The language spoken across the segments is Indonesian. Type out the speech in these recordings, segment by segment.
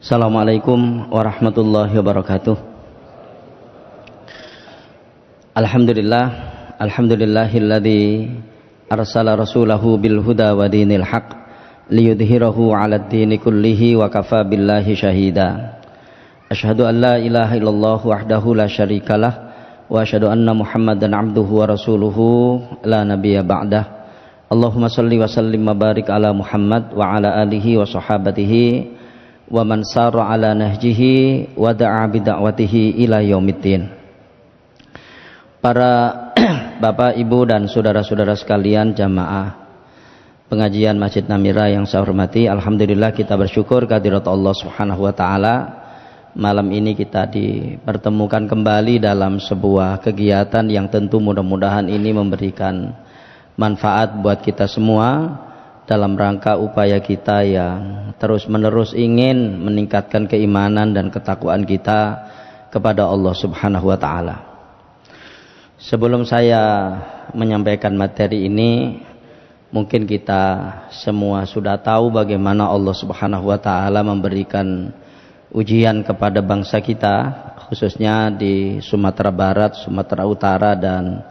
Assalamualaikum warahmatullahi wabarakatuh. Alhamdulillahilladzi arsala rasulahu bil huda wa dinil haq liyudhhirahu 'alad dini kullihi wa kafa billahi syahida. Asyhadu an la ilaha illallah wahdahu la syarikalah wa asyhadu anna Muhammadan 'abduhu wa rasuluhu la nabiyya ba'dah. Allahumma shalli wa sallim wa barik ala Muhammad wa ala alihi wa sahabatihi wa man sara ala nahjihi wa da'a bida'watihi ila yaumiddin. Para bapak, ibu dan saudara-saudara sekalian jamaah pengajian Masjid Namira yang saya hormati, alhamdulillah kita bersyukur kehadirat Allah Subhanahu wa taala. Malam ini kita dipertemukan kembali dalam sebuah kegiatan yang tentu mudah-mudahan ini memberikan manfaat buat kita semua dalam rangka upaya kita yang terus-menerus ingin meningkatkan keimanan dan ketakwaan kita kepada Allah Subhanahu wa taala. Sebelum saya menyampaikan materi ini, mungkin kita semua sudah tahu bagaimana Allah Subhanahu wa taala memberikan ujian kepada bangsa kita, khususnya di Sumatera Barat, Sumatera Utara dan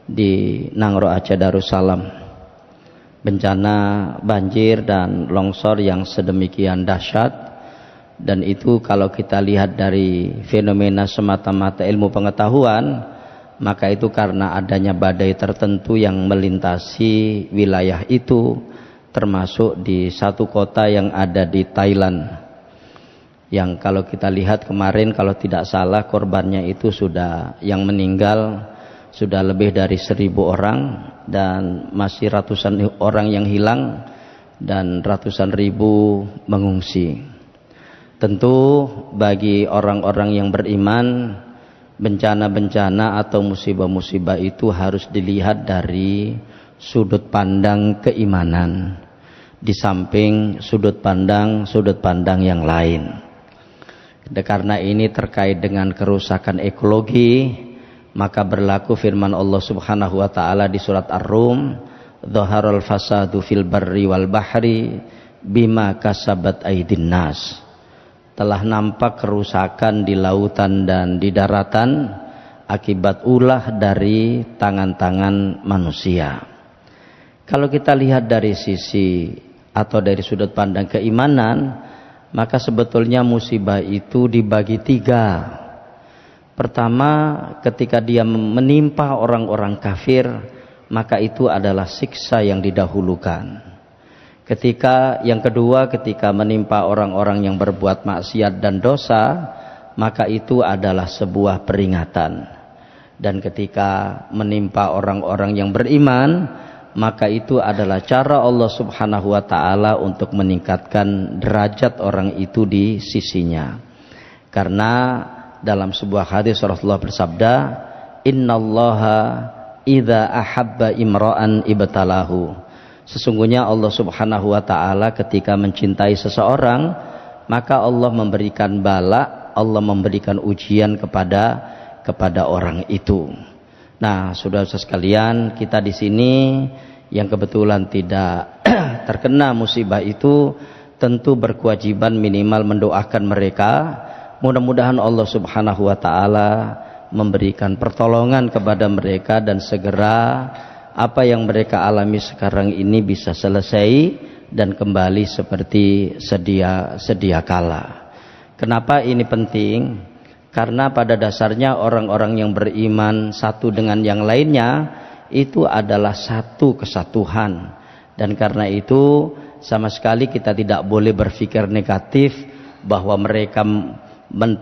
di Nangro Aceh Darussalam. Bencana banjir dan longsor yang sedemikian dahsyat, dan itu kalau kita lihat dari fenomena semata-mata ilmu pengetahuan, maka itu karena adanya badai tertentu yang melintasi wilayah itu, termasuk di satu kota yang ada di Thailand, yang kalau kita lihat kemarin kalau tidak salah korbannya itu sudah, yang meninggal sudah lebih dari 1.000 orang dan masih ratusan orang yang hilang dan ratusan ribu mengungsi. Tentu bagi orang-orang yang beriman, bencana-bencana atau musibah-musibah itu harus dilihat dari sudut pandang keimanan, di samping sudut pandang yang lain. Karena ini terkait dengan kerusakan ekologi, maka berlaku firman Allah Subhanahu wa taala di surat Ar-Rum, "Dhaharal fasadu fil barri wal bahri bima kasabat aydin nas." Telah nampak kerusakan di lautan dan di daratan akibat ulah dari tangan-tangan manusia. Kalau kita lihat dari sisi atau dari sudut pandang keimanan, maka sebetulnya musibah itu dibagi 3. Pertama, ketika dia menimpa orang-orang kafir, maka itu adalah siksa yang didahulukan. Yang kedua, ketika menimpa orang-orang yang berbuat maksiat dan dosa, maka itu adalah sebuah peringatan. Dan ketika menimpa orang-orang yang beriman, maka itu adalah cara Allah Subhanahu wa taala untuk meningkatkan derajat orang itu di sisinya. Karena dalam sebuah hadis Rasulullah bersabda, "Innallaha idza ahabba imra'an ibtalahu." Sesungguhnya Allah Subhanahu wa taala ketika mencintai seseorang, maka Allah memberikan bala, Allah memberikan ujian kepada orang itu. Nah, saudara-saudara sekalian, kita di sini yang kebetulan tidak terkena musibah itu tentu berkewajiban minimal mendoakan mereka. Mudah-mudahan Allah Subhanahu wa taala memberikan pertolongan kepada mereka dan segera apa yang mereka alami sekarang ini bisa selesai dan kembali seperti sedia kala. Kenapa ini penting? Karena pada dasarnya orang-orang yang beriman satu dengan yang lainnya itu adalah satu kesatuan, dan karena itu sama sekali kita tidak boleh berpikir negatif bahwa mereka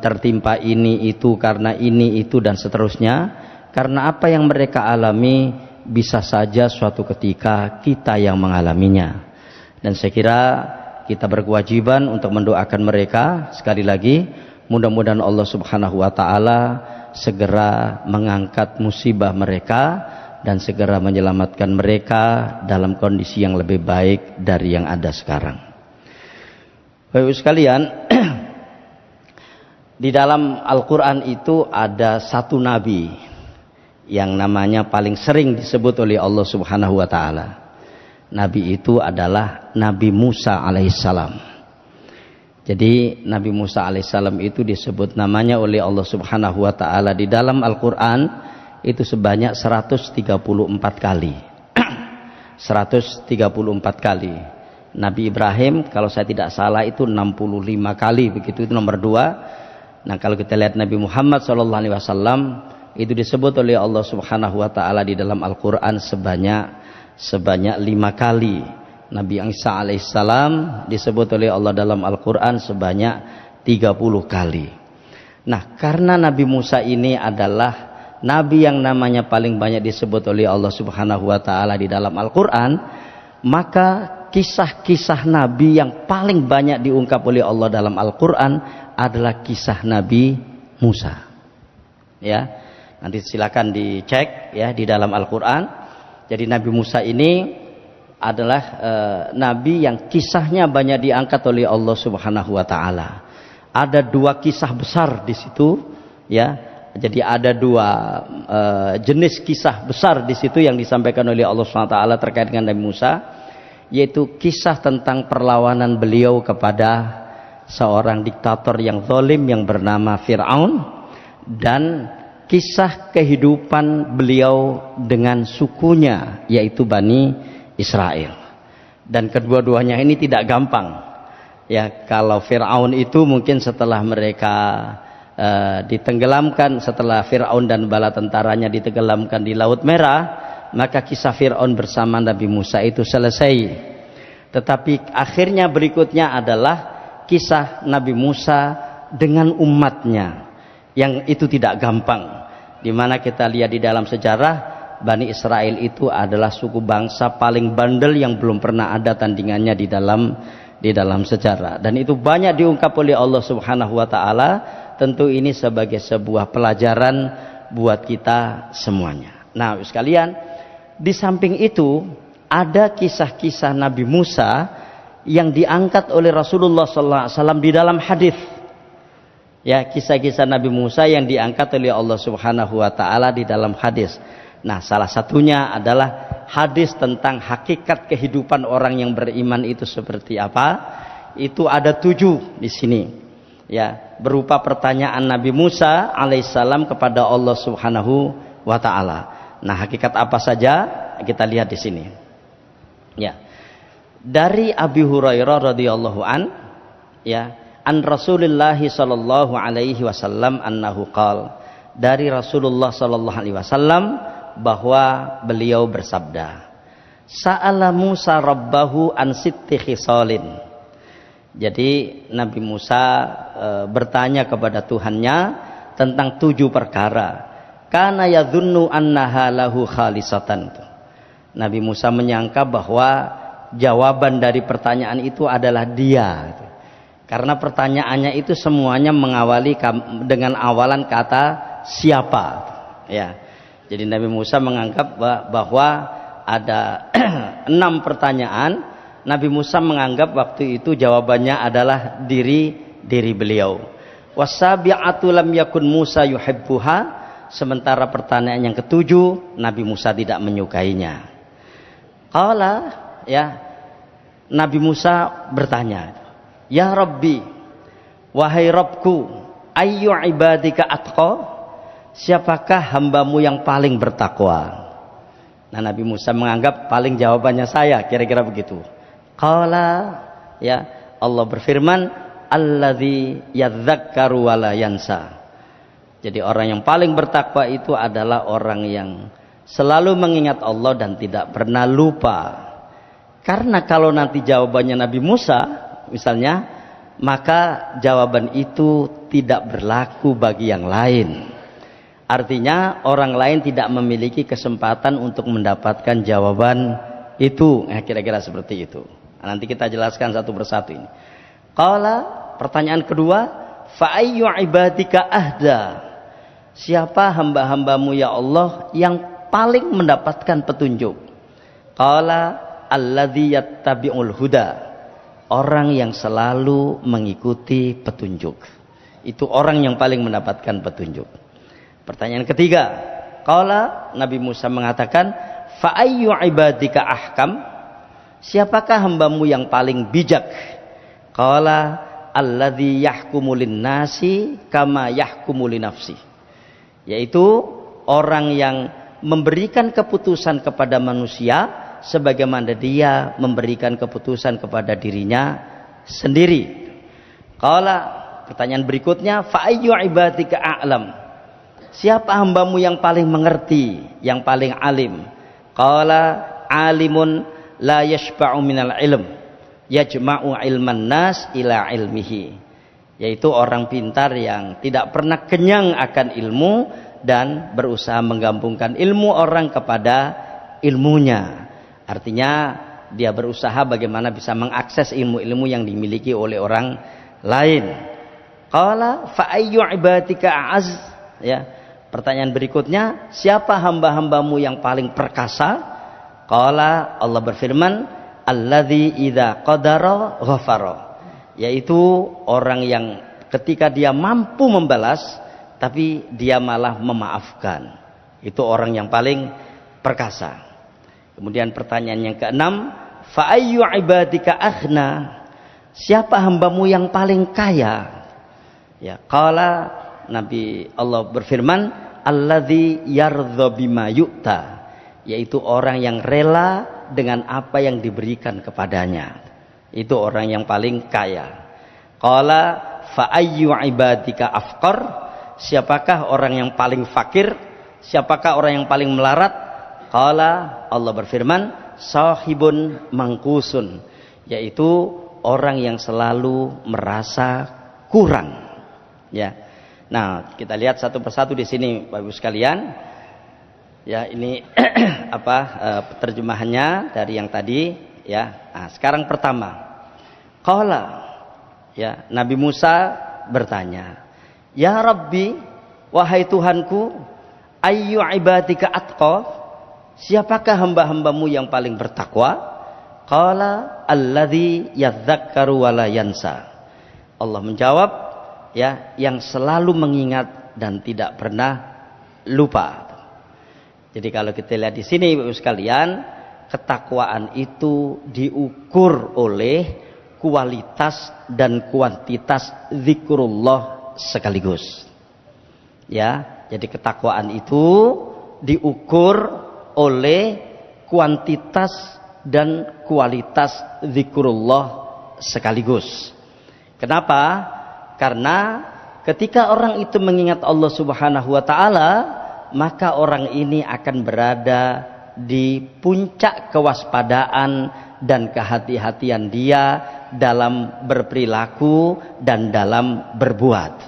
tertimpa ini itu karena ini itu dan seterusnya, karena apa yang mereka alami bisa saja suatu ketika kita yang mengalaminya. Dan saya kira kita berkewajiban untuk mendoakan mereka. Sekali lagi, mudah-mudahan Allah Subhanahu wa taala segera mengangkat musibah mereka dan segera menyelamatkan mereka dalam kondisi yang lebih baik dari yang ada sekarang. Bapak-Ibu sekalian, di dalam Al-Quran itu ada satu nabi yang namanya paling sering disebut oleh Allah Subhanahu wa taala. Nabi itu adalah Nabi Musa alaihissalam. Jadi Nabi Musa alaihissalam itu disebut namanya oleh Allah Subhanahu wa taala di dalam Al-Qur'an itu sebanyak 134 kali. 134 kali. Nabi Ibrahim kalau saya tidak salah itu 65 kali, begitu, itu nomor 2. Nah, kalau kita lihat Nabi Muhammad SAW itu disebut oleh Allah Subhanahu wa taala di dalam Al-Qur'an sebanyak 5 kali. Nabi Isa alaihissalam disebut oleh Allah dalam Al-Quran sebanyak 30 kali. Nah, karena Nabi Musa ini adalah Nabi yang namanya paling banyak disebut oleh Allah Subhanahu wa ta'ala di dalam Al-Quran, maka kisah-kisah Nabi yang paling banyak diungkap oleh Allah dalam Al-Quran adalah kisah Nabi Musa. Ya, nanti silakan dicek ya di dalam Al-Quran. Jadi Nabi Musa ini adalah nabi yang kisahnya banyak diangkat oleh Allah Subhanahu wa taala. Ada 2 kisah besar di situ ya. Jadi ada 2 jenis kisah besar di situ yang disampaikan oleh Allah Subhanahu wa taala terkait dengan Nabi Musa, yaitu kisah tentang perlawanan beliau kepada seorang diktator yang zalim yang bernama Fir'aun, dan kisah kehidupan beliau dengan sukunya yaitu Bani Israel. Dan kedua-duanya ini tidak gampang ya. Kalau Fir'aun itu mungkin setelah mereka ditenggelamkan, setelah Fir'aun dan bala tentaranya ditenggelamkan di Laut Merah, maka kisah Fir'aun bersama Nabi Musa itu selesai. Tetapi akhirnya berikutnya adalah kisah Nabi Musa dengan umatnya, yang itu tidak gampang, di mana kita lihat di dalam sejarah Bani Israel itu adalah suku bangsa paling bandel yang belum pernah ada tandingannya di dalam sejarah, dan itu banyak diungkap oleh Allah Subhanahu wa taala. Tentu ini sebagai sebuah pelajaran buat kita semuanya. Nah, sekalian, di samping itu ada kisah-kisah Nabi Musa yang diangkat oleh Rasulullah SAW di dalam hadis. Ya, kisah-kisah Nabi Musa yang diangkat oleh Allah Subhanahu wa taala di dalam hadis. Nah, salah satunya adalah hadis tentang hakikat kehidupan orang yang beriman itu seperti apa. Itu ada 7 di sini. Ya, berupa pertanyaan Nabi Musa alaihissalam kepada Allah Subhanahu wa taala. Nah, hakikat apa saja kita lihat di sini. Ya. Dari Abi Hurairah radhiyallahu an, ya, an Rasulullah sallallahu alaihi wasallam annahu qala, dari Rasulullah sallallahu alaihi wasallam bahwa beliau bersabda, sa'ala Musa rabbahu an sitti khisalin. Jadi Nabi Musa bertanya kepada Tuhannya tentang 7 perkara. Kana yadhunnu annaha lahu khalisatan. Nabi Musa menyangka bahwa jawaban dari pertanyaan itu adalah dia. Karena pertanyaannya itu semuanya mengawali dengan awalan kata siapa. Ya. Jadi Nabi Musa menganggap bahwa ada 6 pertanyaan. Nabi Musa menganggap waktu itu jawabannya adalah diri beliau. Wasabi'atu lam yakun Musa yuhibbuha. Sementara pertanyaan yang ke-7 Nabi Musa tidak menyukainya. Qala, ya, Nabi Musa bertanya, ya Rabbi, wahai Rabbku, ayyu ibadika atqa, siapakah hambamu yang paling bertakwa? Nah, Nabi Musa menganggap paling jawabannya saya, kira-kira begitu. Qala, ya, Allah berfirman, alladzi yadzakkaru wa la yansa. Jadi orang yang paling bertakwa itu adalah orang yang selalu mengingat Allah dan tidak pernah lupa. Karena kalau nanti jawabannya Nabi Musa misalnya, maka jawaban itu tidak berlaku bagi yang lain. Artinya orang lain tidak memiliki kesempatan untuk mendapatkan jawaban itu. Kira-kira seperti itu. Nah, nanti kita jelaskan satu persatu ini. Qala, pertanyaan kedua, fa ayyu ibadika ahda? Siapa hamba-hambamu ya Allah yang paling mendapatkan petunjuk? Qala alladzi yattabi'ul huda. Orang yang selalu mengikuti petunjuk. Itu orang yang paling mendapatkan petunjuk. Pertanyaan ketiga, qala, Nabi Musa mengatakan, fa ayyu ibadika ahkam? Siapakah hambamu yang paling bijak? Qala alladzi yahkumu lin-nasi kama yahkumu li nafsi, yaitu orang yang memberikan keputusan kepada manusia sebagaimana dia memberikan keputusan kepada dirinya sendiri. Qala, pertanyaan berikutnya, fa ayyu ibadika a'lam, siapa hambamu yang paling mengerti, yang paling alim? Qala alimun la yashba'u minal ilm yajma'u ilman nas ila ilmihi, yaitu orang pintar yang tidak pernah kenyang akan ilmu dan berusaha menggabungkan ilmu orang kepada ilmunya. Artinya dia berusaha bagaimana bisa mengakses ilmu-ilmu yang dimiliki oleh orang lain. Qala fa ayyu ibadika a'az, ya. Pertanyaan berikutnya, siapa hamba-hambamu yang paling perkasa? Qala, Allah berfirman, alladzi idza qadara ghafara, yaitu orang yang ketika dia mampu membalas tapi dia malah memaafkan. Itu orang yang paling perkasa. Kemudian pertanyaan yang keenam, fa ayyu ibadika aghna, siapa hambamu yang paling kaya? Ya, qala, Nabi Allah berfirman, alladzi yardha bima yu'ta, yaitu orang yang rela dengan apa yang diberikan kepadanya. Itu orang yang paling kaya. Qala fa ayyu ibadika afqar, siapakah orang yang paling fakir? Siapakah orang yang paling melarat? Qala, Allah berfirman, sahibun mangkusun, yaitu orang yang selalu merasa kurang. Ya. Nah, kita lihat satu persatu di sini Bapak Ibu sekalian. Ya, ini terjemahannya dari yang tadi, ya. Nah, sekarang pertama. Qala, ya, Nabi Musa bertanya, "Ya Rabbi, wahai Tuhanku, ayyu ibadika atqa?" Siapakah hamba-hambamu yang paling bertakwa? Qala alladzi yadzakkaru wa la yansa. Allah menjawab, ya, yang selalu mengingat dan tidak pernah lupa. Jadi kalau kita lihat di sini Bapak sekalian, ketakwaan itu diukur oleh kualitas dan kuantitas zikrullah sekaligus. Ya, jadi ketakwaan itu diukur oleh kuantitas dan kualitas zikrullah sekaligus. Kenapa? Karena ketika orang itu mengingat Allah Subhanahu wa taala, maka orang ini akan berada di puncak kewaspadaan dan kehati-hatian dia dalam berperilaku dan dalam berbuat.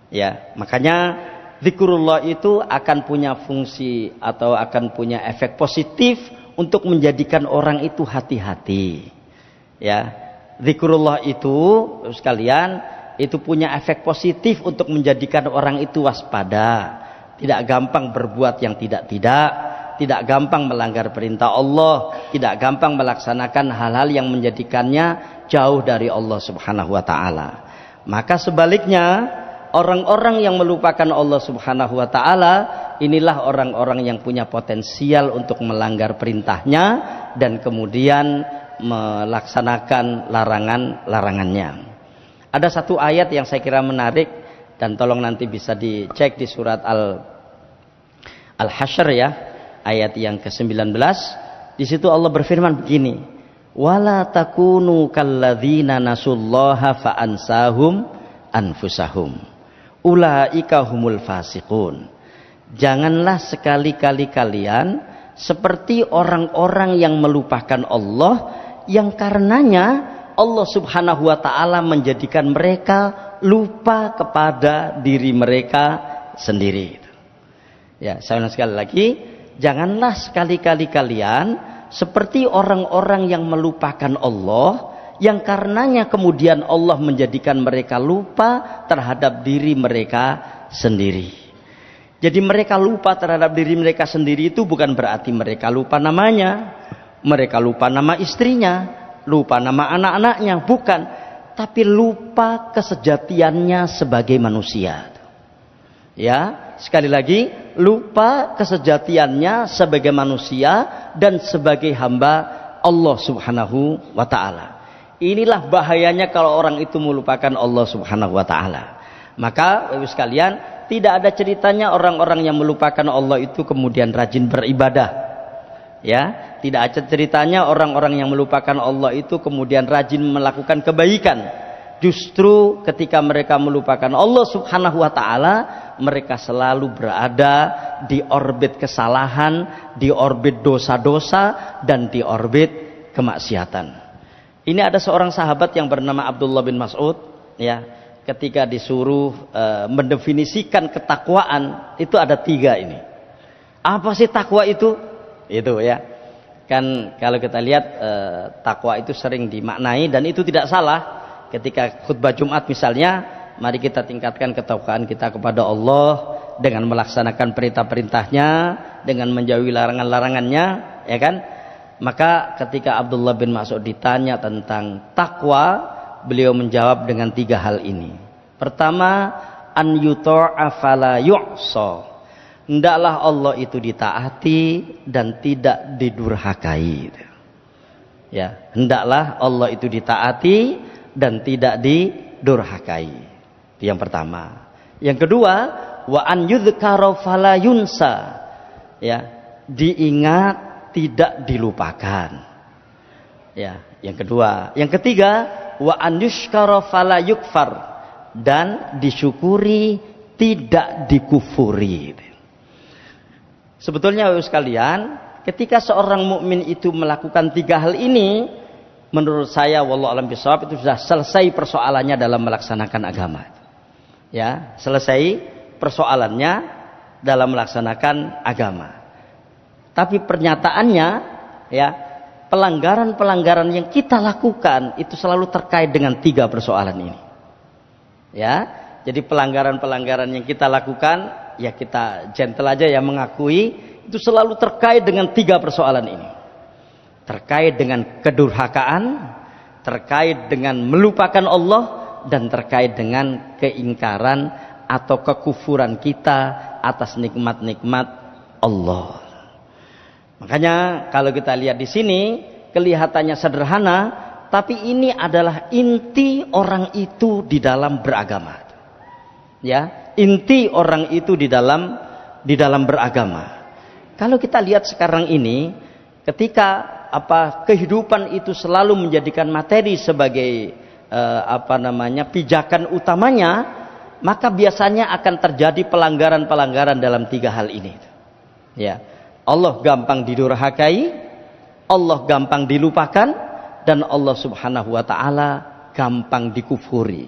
Ya, makanya zikrullah itu akan punya fungsi atau akan punya efek positif untuk menjadikan orang itu hati-hati. Ya, zikrullah itu sekalian itu punya efek positif untuk menjadikan orang itu waspada, tidak gampang berbuat yang tidak gampang melanggar perintah Allah, tidak gampang melaksanakan hal-hal yang menjadikannya jauh dari Allah Subhanahu wa taala. Maka sebaliknya, orang-orang yang melupakan Allah Subhanahu wa taala, inilah orang-orang yang punya potensial untuk melanggar perintahnya dan kemudian melaksanakan larangan-larangannya. Ada satu ayat yang saya kira menarik dan tolong nanti bisa dicek di surat Al-Hasyr, ya, ayat yang ke-19. Di situ Allah berfirman begini, wala takunu kalladzina nasullaha fa ansahum anfusahum ulaika humul fasiqun. Janganlah sekali-kali kalian seperti orang-orang yang melupakan Allah, yang karenanya Allah Subhanahu wa taala menjadikan mereka lupa kepada diri mereka sendiri. Ya, saya ulang sekali lagi, janganlah sekali-kali kalian seperti orang-orang yang melupakan Allah, yang karenanya kemudian Allah menjadikan mereka lupa terhadap diri mereka sendiri. Jadi mereka lupa terhadap diri mereka sendiri itu bukan berarti mereka lupa namanya, mereka lupa nama istrinya, lupa nama anak-anaknya, bukan. Tapi lupa kesejatiannya sebagai manusia. Ya, sekali lagi, lupa kesejatiannya sebagai manusia dan sebagai hamba Allah Subhanahu wa ta'ala. Inilah bahayanya kalau orang itu melupakan Allah Subhanahu wa taala. Maka Bapak sekalian, tidak ada ceritanya orang-orang yang melupakan Allah itu kemudian rajin beribadah. Ya, tidak ada ceritanya orang-orang yang melupakan Allah itu kemudian rajin melakukan kebaikan. Justru ketika mereka melupakan Allah Subhanahu wa taala, mereka selalu berada di orbit kesalahan, di orbit dosa-dosa, dan di orbit kemaksiatan. Ini ada seorang sahabat yang bernama Abdullah bin Mas'ud, ya, ketika disuruh mendefinisikan ketakwaan, itu ada 3 ini. Apa sih takwa itu? Itu ya. Kan kalau kita lihat takwa itu sering dimaknai, dan itu tidak salah. Ketika khutbah Jumat misalnya, mari kita tingkatkan ketakwaan kita kepada Allah dengan melaksanakan perintah-perintahnya, dengan menjauhi larangan-larangannya, ya kan? Maka ketika Abdullah bin Mas'ud ditanya tentang takwa, beliau menjawab dengan 3 hal ini. Pertama, an yuta'a fala yu'sa. Hendaklah Allah itu ditaati dan tidak didurhakai. Ya, hendaklah Allah itu ditaati dan tidak didurhakai. Itu yang pertama. Yang kedua, wa an yudhkara fala yunsa. Ya, diingat tidak dilupakan. Ya, yang kedua. Yang ketiga, wa an yushkara fala yukfar, dan disyukuri tidak dikufuri. Sebetulnya Bapak sekalian, ketika seorang mukmin itu melakukan 3 hal ini, menurut saya wallahu a'lam bishawab, itu sudah selesai persoalannya dalam melaksanakan agama. Ya, selesai persoalannya dalam melaksanakan agama. Tapi pernyataannya, ya, pelanggaran-pelanggaran yang kita lakukan itu selalu terkait dengan 3 persoalan ini. Ya, jadi pelanggaran-pelanggaran yang kita lakukan, ya kita gentle aja ya mengakui, itu selalu terkait dengan 3 persoalan ini. Terkait dengan kedurhakaan, terkait dengan melupakan Allah, dan terkait dengan keingkaran atau kekufuran kita atas nikmat-nikmat Allah. Makanya kalau kita lihat di sini kelihatannya sederhana, tapi ini adalah inti orang itu di dalam beragama. Ya, inti orang itu di dalam beragama. Kalau kita lihat sekarang ini, ketika kehidupan itu selalu menjadikan materi sebagai pijakan utamanya, maka biasanya akan terjadi pelanggaran-pelanggaran dalam 3 hal ini. Ya. Allah gampang didurhakai, Allah gampang dilupakan, dan Allah Subhanahu wa taala gampang dikufuri.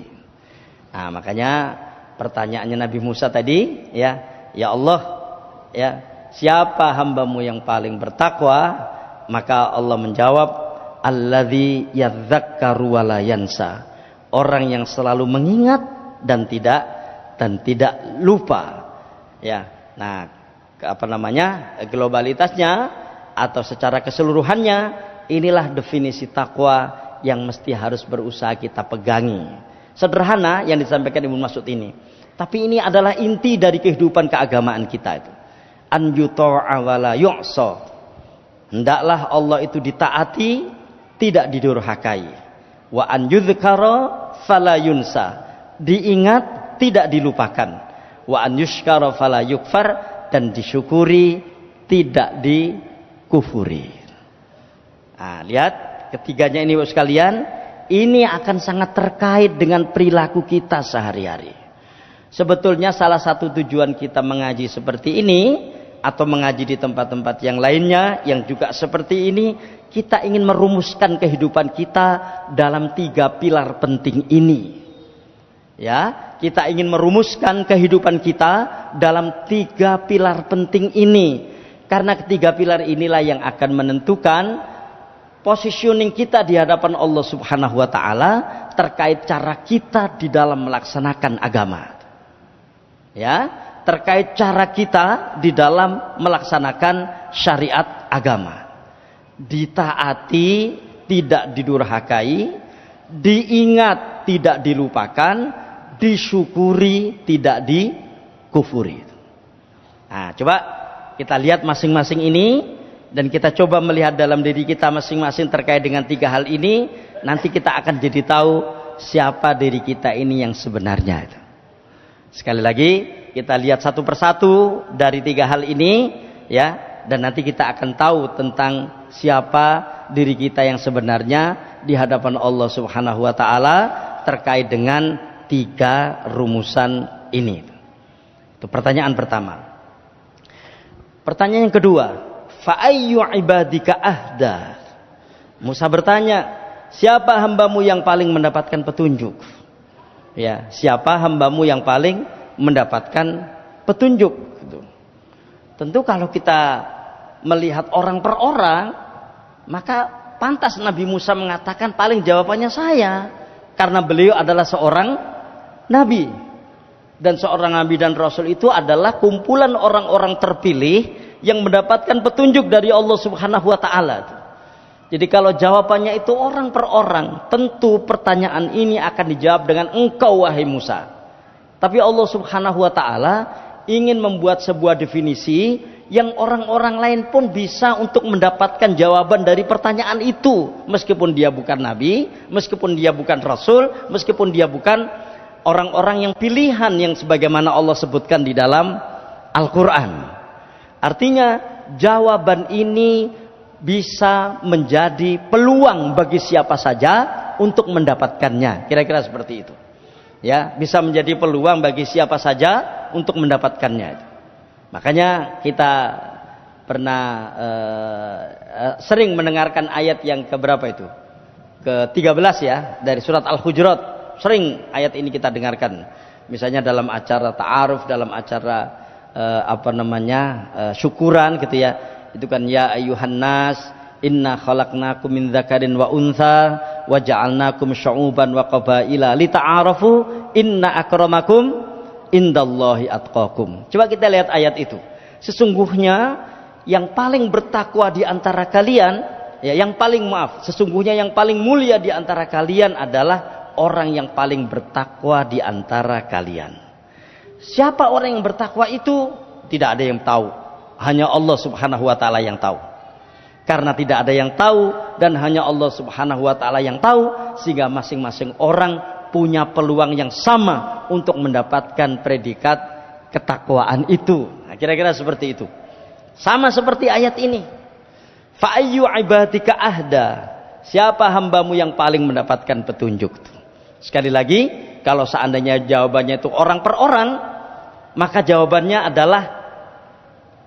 Nah, makanya pertanyaannya Nabi Musa tadi, ya Allah, ya, siapa hambamu yang paling bertakwa? Maka Allah menjawab, alladzi yadzakkaru wa la yansa. Orang yang selalu mengingat dan tidak lupa. Ya. Nah, globalitasnya atau secara keseluruhannya, inilah definisi takwa yang mesti harus berusaha kita pegangi. Sederhana yang disampaikan Ibnu Mas'ud ini, tapi ini adalah inti dari kehidupan keagamaan kita itu. An yuta'a wa la yu'sa. Hendaklah Allah itu ditaati, tidak didurhakai. Wa an yudhkara fala yunsa. Diingat, tidak dilupakan. Wa an yushkara fala yukfar, dan disyukuri, tidak dikufuri. Nah, lihat ketiganya ini Bapak sekalian, ini akan sangat terkait dengan perilaku kita sehari-hari. Sebetulnya salah satu tujuan kita mengaji seperti ini, atau mengaji di tempat-tempat yang lainnya yang juga seperti ini, kita ingin merumuskan kehidupan kita dalam 3 pilar penting ini. Ya, kita ingin merumuskan kehidupan kita dalam 3 pilar penting ini, karena ketiga pilar inilah yang akan menentukan positioning kita di hadapan Allah Subhanahu wa taala terkait cara kita di dalam melaksanakan agama. Ya, terkait cara kita di dalam melaksanakan syariat agama. Ditaati, tidak didurhakai, diingat, tidak dilupakan, disyukuri, tidak dikufuri. Nah, coba kita lihat masing-masing ini dan kita coba melihat dalam diri kita masing-masing terkait dengan 3 hal ini, nanti kita akan jadi tahu siapa diri kita ini yang sebenarnya. Sekali lagi kita lihat satu persatu dari 3 hal ini ya, dan nanti kita akan tahu tentang siapa diri kita yang sebenarnya di hadapan Allah Subhanahu wa taala terkait dengan 3 rumusan ini. Itu pertanyaan pertama. Pertanyaan yang kedua, fa ayyu ibadika ahda? Musa bertanya, siapa hambamu yang paling mendapatkan petunjuk? Ya, siapa hambamu yang paling mendapatkan petunjuk? Tentu kalau kita melihat orang per orang, maka pantas Nabi Musa mengatakan paling jawabannya saya, karena beliau adalah seorang nabi, dan seorang nabi dan rasul itu adalah kumpulan orang-orang terpilih yang mendapatkan petunjuk dari Allah Subhanahu wa taala. Jadi kalau jawabannya itu orang per orang, tentu pertanyaan ini akan dijawab dengan engkau wahai Musa. Tapi Allah Subhanahu wa taala ingin membuat sebuah definisi yang orang-orang lain pun bisa untuk mendapatkan jawaban dari pertanyaan itu, meskipun dia bukan nabi, meskipun dia bukan rasul, meskipun dia bukan orang-orang yang pilihan yang sebagaimana Allah sebutkan di dalam Al-Quran. Artinya jawaban ini bisa menjadi peluang bagi siapa saja untuk mendapatkannya, kira-kira seperti itu ya, bisa menjadi peluang bagi siapa saja untuk mendapatkannya. Makanya kita pernah sering mendengarkan ayat yang keberapa itu, ke-13 ya, dari surat Al-Hujurat. Sering ayat ini kita dengarkan, misalnya dalam acara ta'aruf, dalam acara syukuran gitu ya. Itu kan, ya ayyuhan nas inna khalaqnakum min dzakarin wa untha wa ja'alnakum syu'uban wa qabaila lita'arafu inna akramakum indallahi atqakum. Coba kita lihat ayat itu. Sesungguhnya yang paling bertakwa di antara kalian, ya, sesungguhnya yang paling mulia di antara kalian adalah orang yang paling bertakwa di antara kalian. Siapa orang yang bertakwa itu? Tidak ada yang tahu, hanya Allah Subhanahu wa taala yang tahu. Karena tidak ada yang tahu dan hanya Allah Subhanahu wa taala yang tahu, sehingga masing-masing orang punya peluang yang sama untuk mendapatkan predikat ketakwaan itu. Nah, kira-kira seperti itu. Sama seperti ayat ini. Fa ayyu ibadika ahda? Siapa hambamu yang paling mendapatkan petunjuk? Sekali lagi, kalau seandainya jawabannya itu orang per orang, maka jawabannya adalah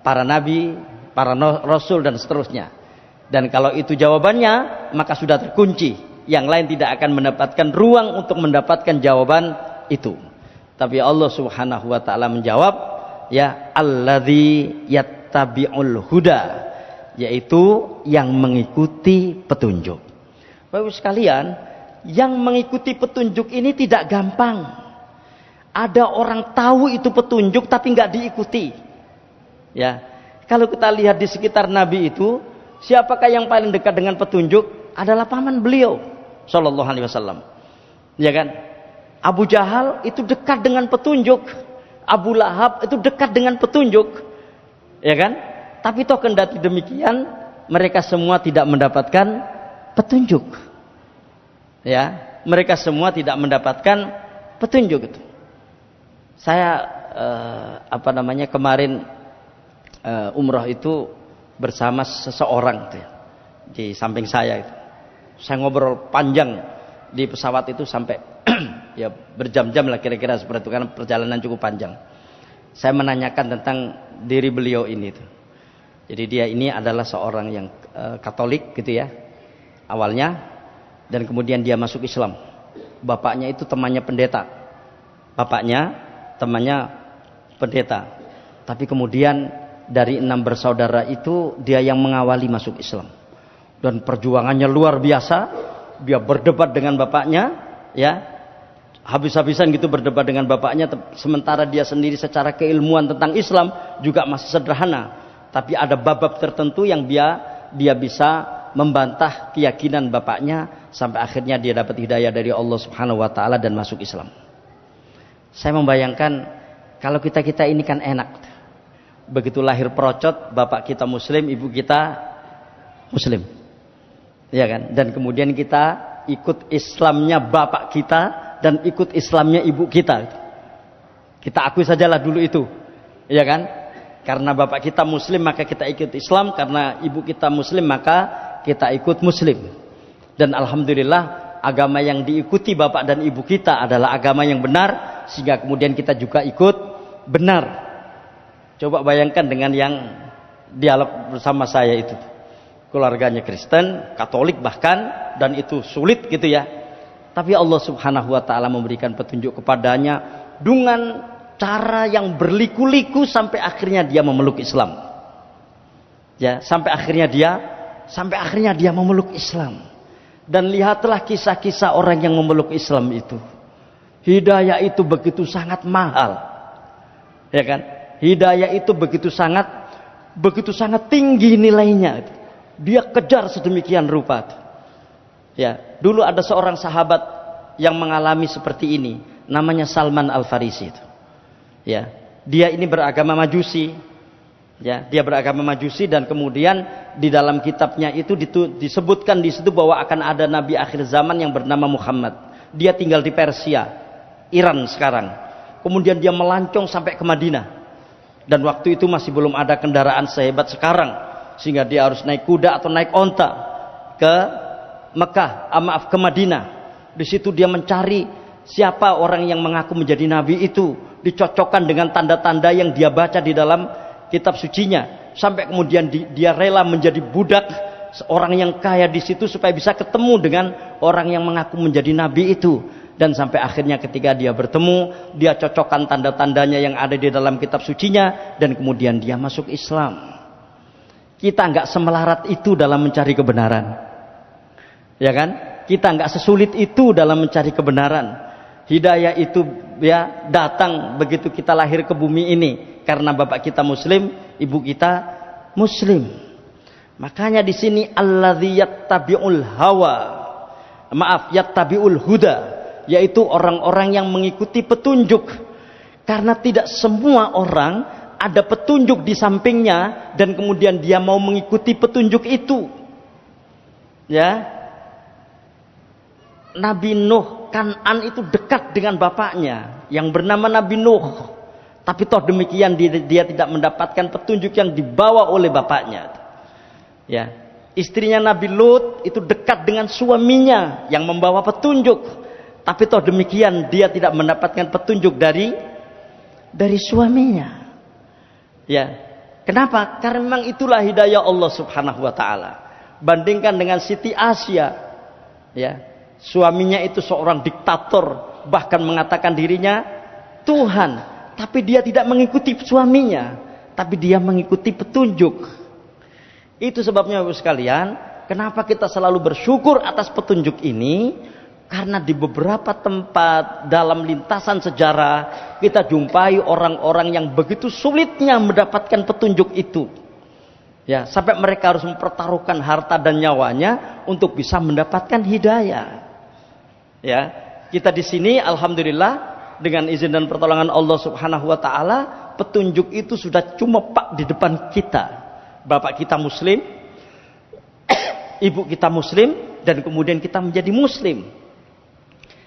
para nabi, para rasul dan seterusnya. Dan kalau itu jawabannya, maka sudah terkunci. Yang lain tidak akan mendapatkan ruang untuk mendapatkan jawaban itu. Tapi Allah Subhanahu wa taala menjawab, ya alladzi yattabi'ul huda, yaitu yang mengikuti petunjuk. Bapak sekalian, yang mengikuti petunjuk ini tidak gampang. Ada orang tahu itu petunjuk tapi nggak diikuti. Ya, kalau kita lihat di sekitar Nabi itu, siapakah yang paling dekat dengan petunjuk? Adalah paman beliau, Shallallahu Alaihi Wasallam. Ya kan? Abu Jahal itu dekat dengan petunjuk, Abu Lahab itu dekat dengan petunjuk, ya kan? Tapi toh kendati demikian, mereka semua tidak mendapatkan petunjuk. Ya, mereka semua tidak mendapatkan petunjuk itu. Saya kemarin umrah itu bersama seseorang tuh, di samping saya itu. Saya ngobrol panjang di pesawat itu sampai ya berjam-jam lah kira-kira seperti itu, karena perjalanan cukup panjang. Saya menanyakan tentang diri beliau ini tuh. Jadi dia ini adalah seorang yang Katolik gitu ya awalnya, dan kemudian dia masuk Islam. Bapaknya itu temannya pendeta. Tapi kemudian dari 6 bersaudara itu dia yang mengawali masuk Islam. Dan perjuangannya luar biasa. Dia berdebat dengan bapaknya, ya. Habis-habisan gitu berdebat dengan bapaknya, sementara dia sendiri secara keilmuan tentang Islam juga masih sederhana. Tapi ada bab-bab tertentu yang dia bisa membantah keyakinan bapaknya, sampai akhirnya dia dapat hidayah dari Allah Subhanahu wa taala dan masuk Islam. Saya membayangkan kalau kita ini kan enak. Begitu lahir perocot, bapak kita muslim, ibu kita Muslim. Ya kan? Dan kemudian kita ikut Islamnya bapak kita dan ikut Islamnya ibu kita. Kita akui sajalah dulu itu. Ya kan? Karena bapak kita Muslim maka kita ikut Islam, karena ibu kita Muslim maka kita ikut Muslim. Dan alhamdulillah agama yang diikuti bapak dan ibu kita adalah agama yang benar, sehingga kemudian kita juga ikut benar. Coba bayangkan dengan yang dialog bersama saya itu. Keluarganya Kristen, Katolik bahkan, dan itu sulit gitu ya. Tapi Allah Subhanahu wa taala memberikan petunjuk kepadanya dengan cara yang berliku-liku sampai akhirnya dia memeluk Islam. Ya, sampai akhirnya dia memeluk Islam. Dan lihatlah kisah-kisah orang yang memeluk Islam itu. Hidayah itu begitu sangat mahal. Ya kan? Hidayah itu begitu sangat tinggi nilainya. Dia kejar sedemikian rupa. Ya, dulu ada seorang sahabat yang mengalami seperti ini, namanya Salman Al-Farisi itu. Ya, dia ini beragama Majusi. Ya, dia beragama Majusi dan kemudian di dalam kitabnya itu disebutkan di situ bahwa akan ada nabi akhir zaman yang bernama Muhammad. Dia tinggal di Persia, Iran sekarang. Kemudian dia melancong sampai ke Madinah. Dan waktu itu masih belum ada kendaraan sehebat sekarang, sehingga dia harus naik kuda atau naik onta ke Mekah, ke Madinah. Di situ dia mencari siapa orang yang mengaku menjadi nabi itu, dicocokkan dengan tanda-tanda yang dia baca di dalam kitab sucinya, sampai kemudian dia rela menjadi budak seorang yang kaya di situ supaya bisa ketemu dengan orang yang mengaku menjadi nabi itu. Dan sampai akhirnya ketika dia bertemu, dia cocokkan tanda-tandanya yang ada di dalam kitab sucinya, dan kemudian dia masuk Islam. Kita nggak semelarat itu dalam mencari kebenaran, ya kan? Kita nggak sesulit itu dalam mencari kebenaran. Hidayah itu ya datang begitu kita lahir ke bumi ini, karena bapak kita Muslim, ibu kita Muslim. Makanya di sini alladzi yattabi'ul hawa, yattabi'ul huda, yaitu orang-orang yang mengikuti petunjuk. Karena tidak semua orang ada petunjuk di sampingnya dan kemudian dia mau mengikuti petunjuk itu. Ya. Nabi Nuh, Kan'an itu dekat dengan bapaknya yang bernama Nabi Nuh. Tapi toh demikian dia tidak mendapatkan petunjuk yang dibawa oleh bapaknya. Ya. Istrinya Nabi Lut itu dekat dengan suaminya yang membawa petunjuk. Tapi toh demikian dia tidak mendapatkan petunjuk dari suaminya. Ya, kenapa? Karena memang itulah hidayah Allah Subhanahu wa taala. Bandingkan dengan Siti Asia, ya, suaminya itu seorang diktator, bahkan mengatakan dirinya Tuhan, tapi dia tidak mengikuti suaminya, tapi dia mengikuti petunjuk. Itu sebabnya Bapak sekalian, kenapa kita selalu bersyukur atas petunjuk ini? Karena di beberapa tempat dalam lintasan sejarah kita jumpai orang-orang yang begitu sulitnya mendapatkan petunjuk itu. Ya, sampai mereka harus mempertaruhkan harta dan nyawanya untuk bisa mendapatkan hidayah. Ya, kita di sini alhamdulillah dengan izin dan pertolongan Allah Subhanahu wa taala, petunjuk itu sudah cuma pak di depan kita. Bapak kita Muslim, ibu kita Muslim, dan kemudian kita menjadi Muslim.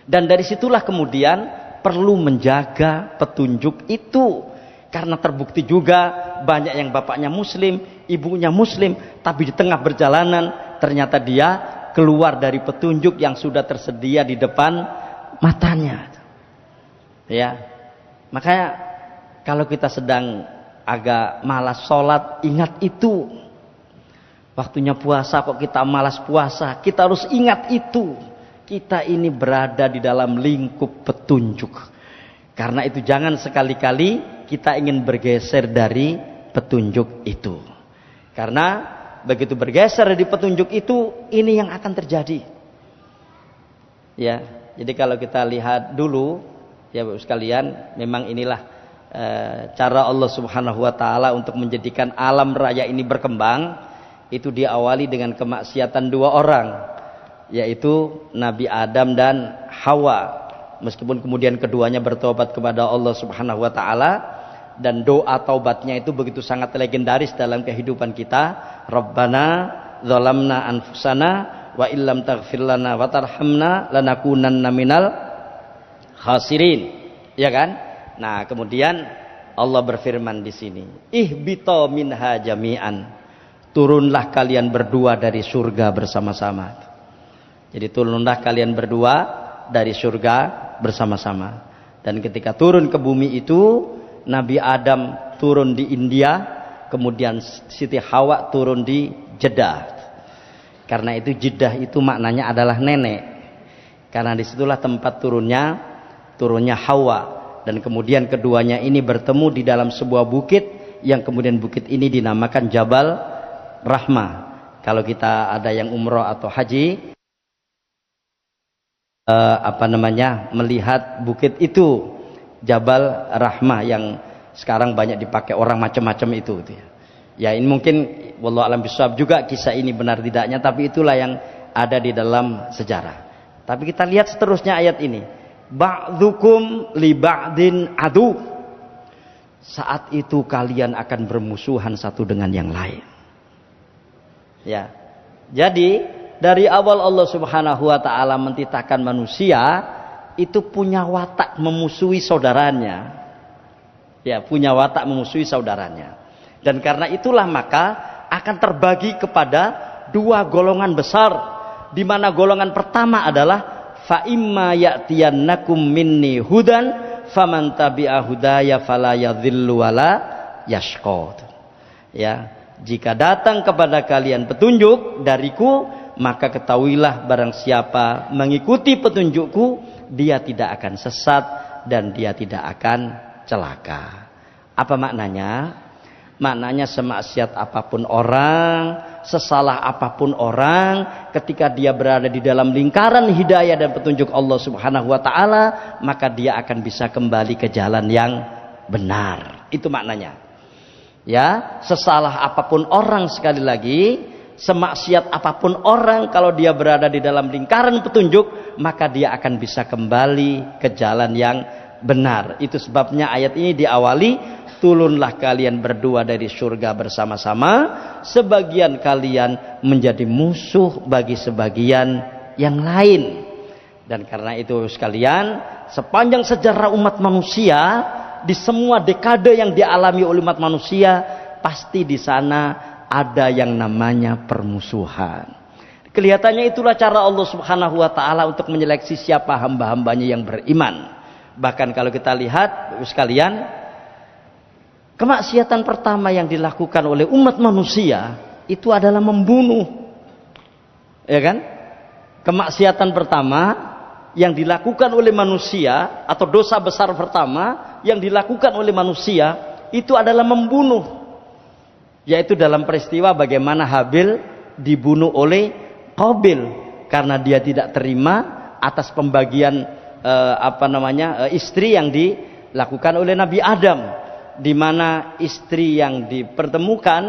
Dan dari situlah kemudian perlu menjaga petunjuk itu. Karena terbukti juga banyak yang bapaknya Muslim, ibunya Muslim, tapi di tengah perjalanan ternyata dia keluar dari petunjuk yang sudah tersedia di depan matanya. Ya, makanya kalau kita sedang agak malas sholat, ingat itu. Waktunya puasa kok kita malas puasa, kita harus ingat itu. Kita ini berada di dalam lingkup petunjuk. Karena itu jangan sekali-kali kita ingin bergeser dari petunjuk itu. Karena begitu bergeser dari petunjuk itu, ini yang akan terjadi. Ya, jadi kalau kita lihat dulu, ya Bapak sekalian, memang inilah cara Allah Subhanahu wa taala untuk menjadikan alam raya ini berkembang. Itu diawali dengan kemaksiatan dua orang, yaitu Nabi Adam dan Hawa. Meskipun kemudian keduanya bertobat kepada Allah Subhanahu wa taala, dan doa taubatnya itu begitu sangat legendaris dalam kehidupan kita. Rabbana dzalamna anfusana wa illam taghfir lana wa tarhamna lanakunanna minal khasirin. Ya kan? Nah, kemudian Allah berfirman di sini, ihbita minha jami'an. Turunlah kalian berdua dari surga bersama-sama. Jadi turunlah kalian berdua dari surga bersama-sama. Dan ketika turun ke bumi itu, Nabi Adam turun di India, kemudian Siti Hawa turun di Jeddah. Karena itu Jeddah itu maknanya adalah nenek. Karena disitulah tempat turunnya Hawa. Dan kemudian keduanya ini bertemu di dalam sebuah bukit, yang kemudian bukit ini dinamakan Jabal Rahmah. Kalau kita ada yang umroh atau haji, melihat bukit itu, Jabal Rahmah, yang sekarang banyak dipakai orang macam-macam itu. Ya, ini mungkin wallahu alam bisawab juga kisah ini benar tidaknya, tapi itulah yang ada di dalam sejarah. Tapi kita lihat seterusnya ayat ini. Ba'dukum li ba'din adu. Saat itu kalian akan bermusuhan satu dengan yang lain. Ya. Jadi dari awal Allah Subhanahu wa taala mentitahkan manusia itu punya watak memusuhi saudaranya. Ya, punya watak memusuhi saudaranya. Dan karena itulah maka akan terbagi kepada dua golongan besar, di mana golongan pertama adalah fa imma ya'tiyannakum minni hudan faman tabi'a hudaya fala yadhillu wala yashqa. Ya, jika datang kepada kalian petunjuk dariku, maka ketahuilah barang siapa mengikuti petunjukku, dia tidak akan sesat dan dia tidak akan celaka. Apa maknanya? Maknanya semaksiat apapun orang, sesalah apapun orang, ketika dia berada di dalam lingkaran hidayah dan petunjuk Allah Subhanahu wa taala, maka dia akan bisa kembali ke jalan yang benar. Itu maknanya. Ya, sesalah apapun orang, sekali lagi, semaksiat apapun orang, kalau dia berada di dalam lingkaran petunjuk, maka dia akan bisa kembali ke jalan yang benar. Itu sebabnya ayat ini diawali, turunlah kalian berdua dari surga bersama-sama, sebagian kalian menjadi musuh bagi sebagian yang lain. Dan karena itu sekalian, sepanjang sejarah umat manusia, di semua dekade yang dialami oleh umat manusia, pasti di sana ada yang namanya permusuhan. Kelihatannya itulah cara Allah Subhanahu wa taala untuk menyeleksi siapa hamba-hambanya yang beriman. Bahkan kalau kita lihat sekalian, kemaksiatan pertama yang dilakukan oleh umat manusia itu adalah membunuh. Ya kan? Kemaksiatan pertama yang dilakukan oleh manusia, atau dosa besar pertama yang dilakukan oleh manusia, itu adalah membunuh. Yaitu dalam peristiwa bagaimana Habil dibunuh oleh Qabil karena dia tidak terima atas pembagian istri yang dilakukan oleh Nabi Adam, di mana istri yang dipertemukan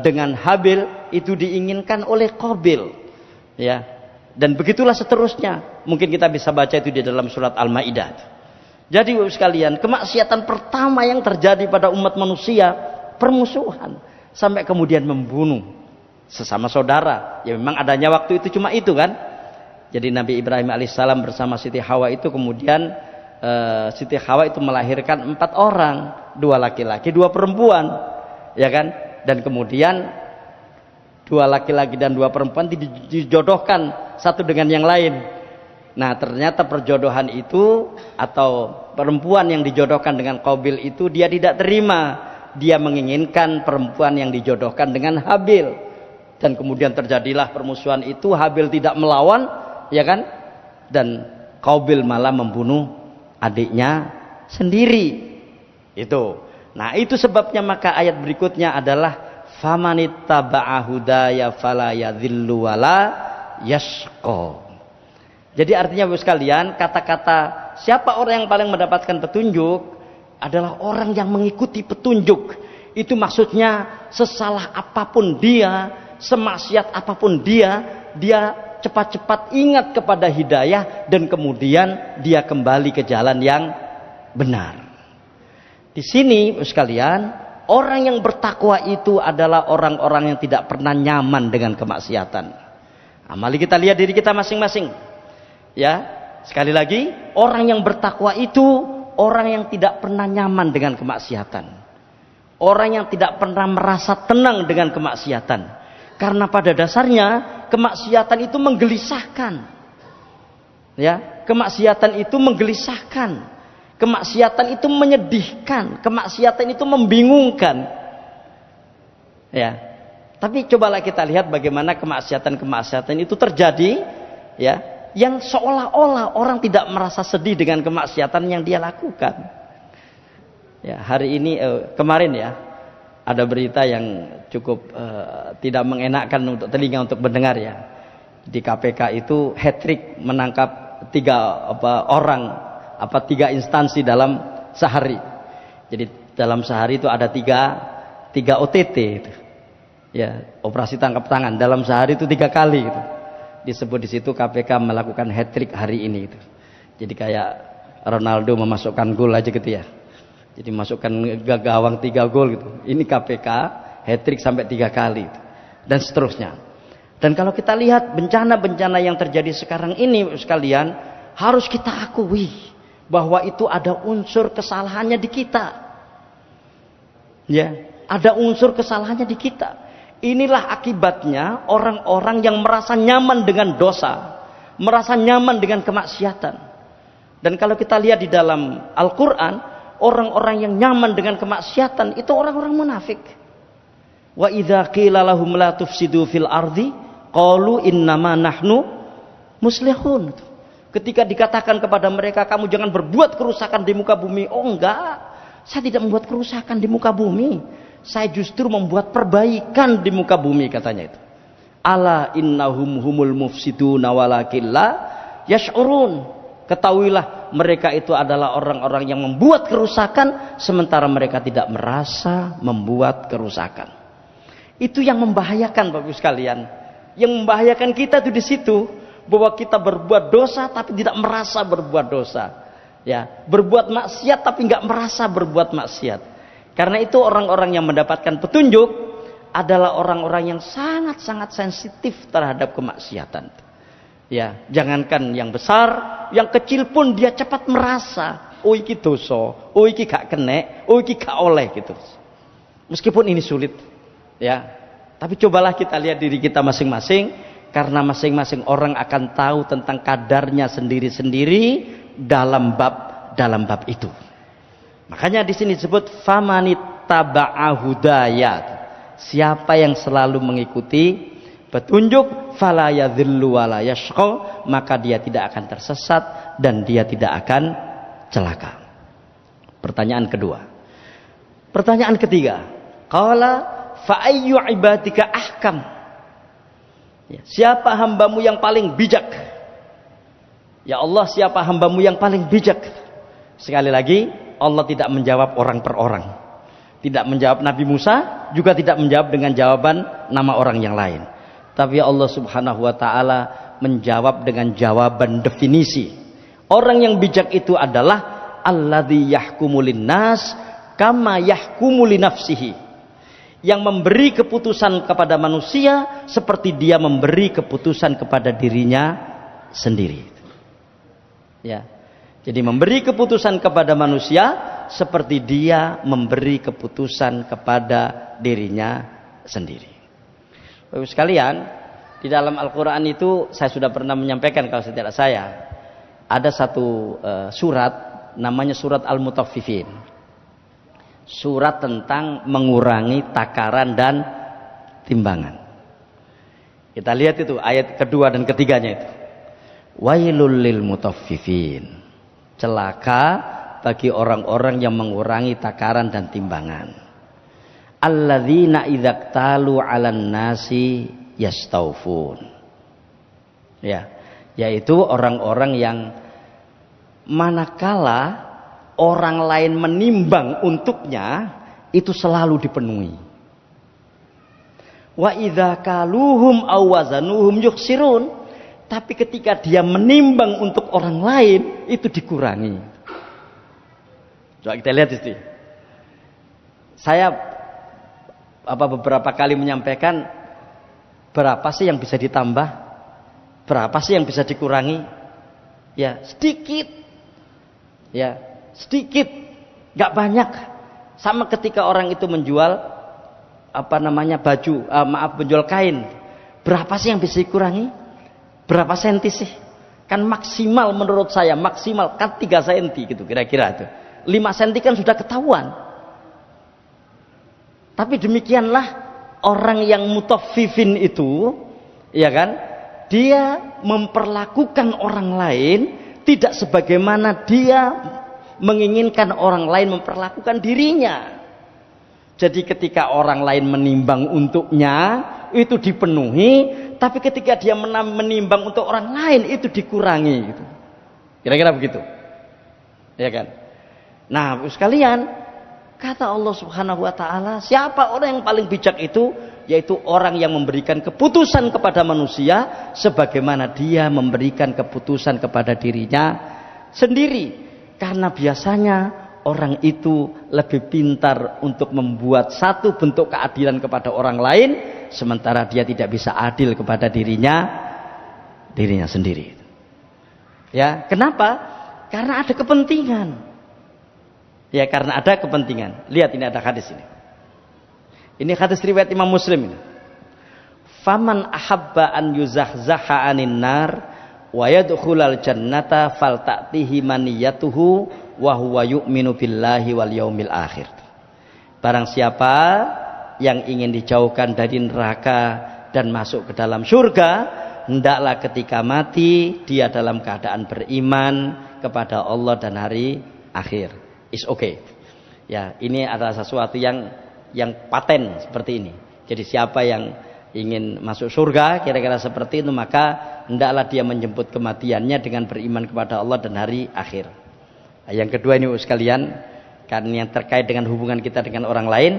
dengan Habil itu diinginkan oleh Qabil. Ya. Dan begitulah seterusnya. Mungkin kita bisa baca itu di dalam surat Al-Maidah. Jadi sekalian, kemaksiatan pertama yang terjadi pada umat manusia, permusuhan, sampai kemudian membunuh sesama saudara. Ya memang adanya waktu itu cuma itu kan. Jadi Nabi Ibrahim alaihissalam bersama Siti Hawa itu kemudian Siti Hawa itu melahirkan 4 orang, 2 laki-laki, 2 perempuan, ya kan? Dan kemudian 2 laki-laki dan 2 perempuan dijodohkan satu dengan yang lain. Nah, ternyata perjodohan itu, atau perempuan yang dijodohkan dengan Qabil itu, dia tidak terima. Dia menginginkan perempuan yang dijodohkan dengan Habil. Dan kemudian terjadilah permusuhan itu. Habil tidak melawan, ya kan? Dan Qabil malah membunuh adiknya sendiri. Itu. Nah, itu sebabnya maka ayat berikutnya adalah famanittaba'a hudaya fala yadhillu wala yashqa. Jadi artinya Bapak sekalian, kata-kata siapa orang yang paling mendapatkan petunjuk adalah orang yang mengikuti petunjuk. Itu maksudnya sesalah apapun dia, semaksiat apapun dia cepat-cepat ingat kepada hidayah dan kemudian dia kembali ke jalan yang benar. Di sini sekalian, Orang yang bertakwa itu adalah orang-orang yang tidak pernah nyaman dengan kemaksiatan. Nah, mari kita lihat diri kita masing-masing. Ya, sekali lagi, orang yang bertakwa itu orang yang tidak pernah nyaman dengan kemaksiatan. Orang yang tidak pernah merasa tenang dengan kemaksiatan. Karena pada dasarnya kemaksiatan itu menggelisahkan. Ya, kemaksiatan itu menggelisahkan. Kemaksiatan itu menyedihkan, kemaksiatan itu membingungkan. Ya. Tapi cobalah kita lihat bagaimana kemaksiatan-kemaksiatan itu terjadi, ya, yang seolah-olah orang tidak merasa sedih dengan kemaksiatan yang dia lakukan. Ya, hari ini kemarin ya, ada berita yang cukup tidak mengenakkan untuk telinga untuk mendengar ya. Di KPK itu hat-trick menangkap 3 instansi dalam sehari. Jadi dalam sehari itu ada tiga OTT itu. Ya, operasi tangkap tangan dalam sehari itu 3 kali gitu. Disebut di situ KPK melakukan hat-trick hari ini itu. Jadi kayak Ronaldo memasukkan gol aja gitu ya. Jadi masukkan gawang 3 gol gitu. Ini KPK hat-trick sampai 3 kali gitu. Dan seterusnya. Dan kalau kita lihat bencana-bencana yang terjadi sekarang ini sekalian, harus kita akui bahwa itu ada unsur kesalahannya di kita. Ya, ada unsur kesalahannya di kita. Inilah akibatnya orang-orang yang merasa nyaman dengan dosa, merasa nyaman dengan kemaksiatan. Dan kalau kita lihat di dalam Al-Qur'an, orang-orang yang nyaman dengan kemaksiatan itu orang-orang munafik. Wa idza qila lahum la tufsidu fil ardi qalu innama nahnu muslihun. Ketika dikatakan kepada mereka, kamu jangan berbuat kerusakan di muka bumi. Oh enggak, saya tidak membuat kerusakan di muka bumi. Saya justru membuat perbaikan di muka bumi, katanya itu. Ala innahum humul mufsiduna walakin la yash'urun. Ketahuilah mereka itu adalah orang-orang yang membuat kerusakan, sementara mereka tidak merasa membuat kerusakan. Itu yang membahayakan Bapak Ibu sekalian. Yang membahayakan kita itu di situ. Bahwa kita berbuat dosa tapi tidak merasa berbuat dosa, ya, berbuat maksiat tapi nggak merasa berbuat maksiat. Karena itu orang-orang yang mendapatkan petunjuk adalah orang-orang yang sangat-sangat sensitif terhadap kemaksiatan. Ya, jangankan yang besar, yang kecil pun dia cepat merasa, oh iki dosa, oh iki gak kena, oh iki gak oleh gitu. Meskipun ini sulit, ya, tapi cobalah kita lihat diri kita masing-masing. Karena masing-masing orang akan tahu tentang kadarnya sendiri-sendiri dalam bab itu. Makanya di sini disebut famanittaba'a hudaya. Siapa yang selalu mengikuti petunjuk fala yadhillu wala yashqa, maka dia tidak akan tersesat dan dia tidak akan celaka. Pertanyaan kedua. Pertanyaan ketiga, qala fa ayyu ibadika ahkam? Ya, siapa hambamu yang paling bijak? Ya Allah, siapa hambamu yang paling bijak? Sekali lagi, Allah tidak menjawab orang per orang. Tidak menjawab Nabi Musa, juga tidak menjawab dengan jawaban nama orang yang lain. Tapi Allah Subhanahu wa ta'ala menjawab dengan jawaban definisi. Orang yang bijak itu adalah alladzi yahkumu linnas kama yahkumu li nafsihi. Yang memberi keputusan kepada manusia seperti dia memberi keputusan kepada dirinya sendiri. Ya. Jadi memberi keputusan kepada manusia seperti dia memberi keputusan kepada dirinya sendiri. Bapak sekalian, di dalam Al-Qur'an itu saya sudah pernah menyampaikan, kalau tidak saya, ada satu surat namanya surat Al-Mutaffifin. Surat tentang mengurangi takaran dan timbangan. Kita lihat itu ayat kedua dan ketiganya itu. Wailul lil mutaffifin. Celaka bagi orang-orang yang mengurangi takaran dan timbangan. Alladzina idzaktalu 'alan nasi yastaufun. Ya, yaitu orang-orang yang manakala orang lain menimbang untuknya itu selalu dipenuhi. Wa idza kaluhum aw wazanuhum yukhsirun. Tapi ketika dia menimbang untuk orang lain itu dikurangi. Coba kita lihat itu. Saya beberapa kali menyampaikan, berapa sih yang bisa ditambah, berapa sih yang bisa dikurangi? Ya sedikit, ya sedikit, nggak banyak. Sama ketika orang itu menjual baju, menjual kain, berapa sih yang bisa dikurangi? Berapa senti sih? Kan maksimal menurut saya maksimal kan 3 senti gitu kira-kira itu. 5 senti kan sudah ketahuan. Tapi demikianlah orang yang mutaffifin itu, ya kan? Dia memperlakukan orang lain tidak sebagaimana dia menginginkan orang lain memperlakukan dirinya. Jadi ketika orang lain menimbang untuknya itu dipenuhi, tapi ketika dia menimbang untuk orang lain itu dikurangi gitu. Kira-kira begitu. Ya kan? Nah, sekalian, kata Allah Subhanahu wa taala, siapa orang yang paling bijak itu? Yaitu orang yang memberikan keputusan kepada manusia sebagaimana dia memberikan keputusan kepada dirinya sendiri. Karena biasanya orang itu lebih pintar untuk membuat satu bentuk keadilan kepada orang lain, sementara dia tidak bisa adil kepada dirinya sendiri. Ya, kenapa? Karena ada kepentingan. Ya, karena ada kepentingan. Lihat, ini ada hadis ini. Ini hadis riwayat Imam Muslim ini. Faman ahabba an yuzahzaha anin nar wa yadkhulal jannata falta'tihi maniyatuhu wa huwa yu'minu billahi wal yaumil akhir. Barang siapa yang ingin dijauhkan dari neraka dan masuk ke dalam surga, hendaklah ketika mati dia dalam keadaan beriman kepada Allah dan hari akhir. Is okay. Ya, ini adalah sesuatu yang paten seperti ini. Jadi siapa yang ingin masuk surga kira-kira seperti itu, maka hendaklah dia menjemput kematiannya dengan beriman kepada Allah dan hari akhir. Yang kedua ini sekalian, karena yang terkait dengan hubungan kita dengan orang lain,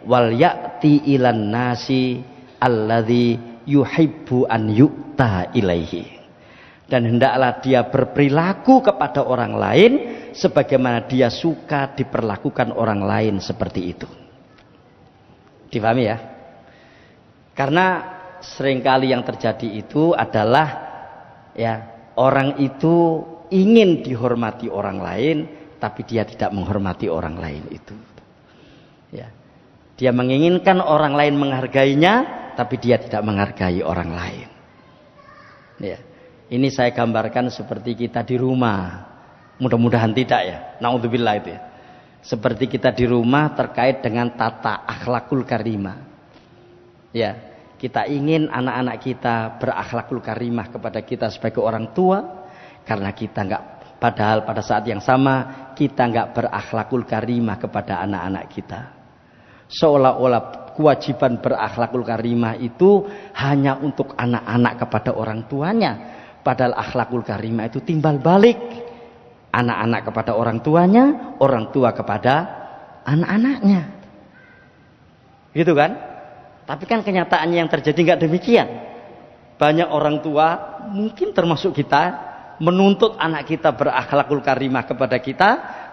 wal ya'ti ilan nasi alladzi yuhibbu an yu'ta ilaihi. Dan hendaklah dia berperilaku kepada orang lain sebagaimana dia suka diperlakukan orang lain seperti itu. Difahami ya? Karena seringkali yang terjadi itu adalah ya, orang itu ingin dihormati orang lain, tapi dia tidak menghormati orang lain itu. Ya. Dia menginginkan orang lain menghargainya, tapi dia tidak menghargai orang lain. Ya. Ini saya gambarkan seperti kita di rumah. Mudah-mudahan tidak ya. Naudzubillah itu ya. Seperti kita di rumah terkait dengan tata akhlakul karimah. Ya, kita ingin anak-anak kita berakhlakul karimah kepada kita sebagai orang tua, karena kita enggak, padahal pada saat yang sama kita enggak berakhlakul karimah kepada anak-anak kita. Seolah-olah kewajiban berakhlakul karimah itu hanya untuk anak-anak kepada orang tuanya, padahal akhlakul karimah itu timbal balik. Anak-anak kepada orang tuanya, orang tua kepada anak-anaknya. Gitu kan? Tapi kan kenyataannya yang terjadi nggak demikian. Banyak orang tua, mungkin termasuk kita, menuntut anak kita berakhlakul karimah kepada kita,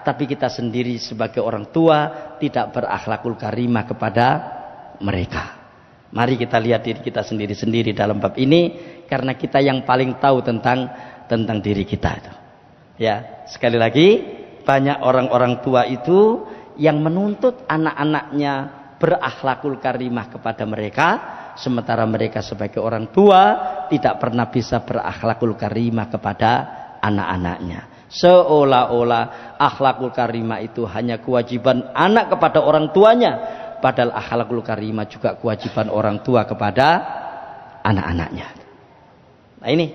tapi kita sendiri sebagai orang tua tidak berakhlakul karimah kepada mereka. Mari kita lihat diri kita sendiri-sendiri dalam bab ini, karena kita yang paling tahu tentang diri kita itu. Ya, sekali lagi, banyak orang-orang tua itu yang menuntut anak-anaknya berakhlakul karimah kepada mereka, sementara mereka sebagai orang tua tidak pernah bisa berakhlakul karimah kepada anak-anaknya. Seolah-olah akhlakul karimah itu hanya kewajiban anak kepada orang tuanya, padahal akhlakul karimah juga kewajiban orang tua kepada anak-anaknya. Nah ini,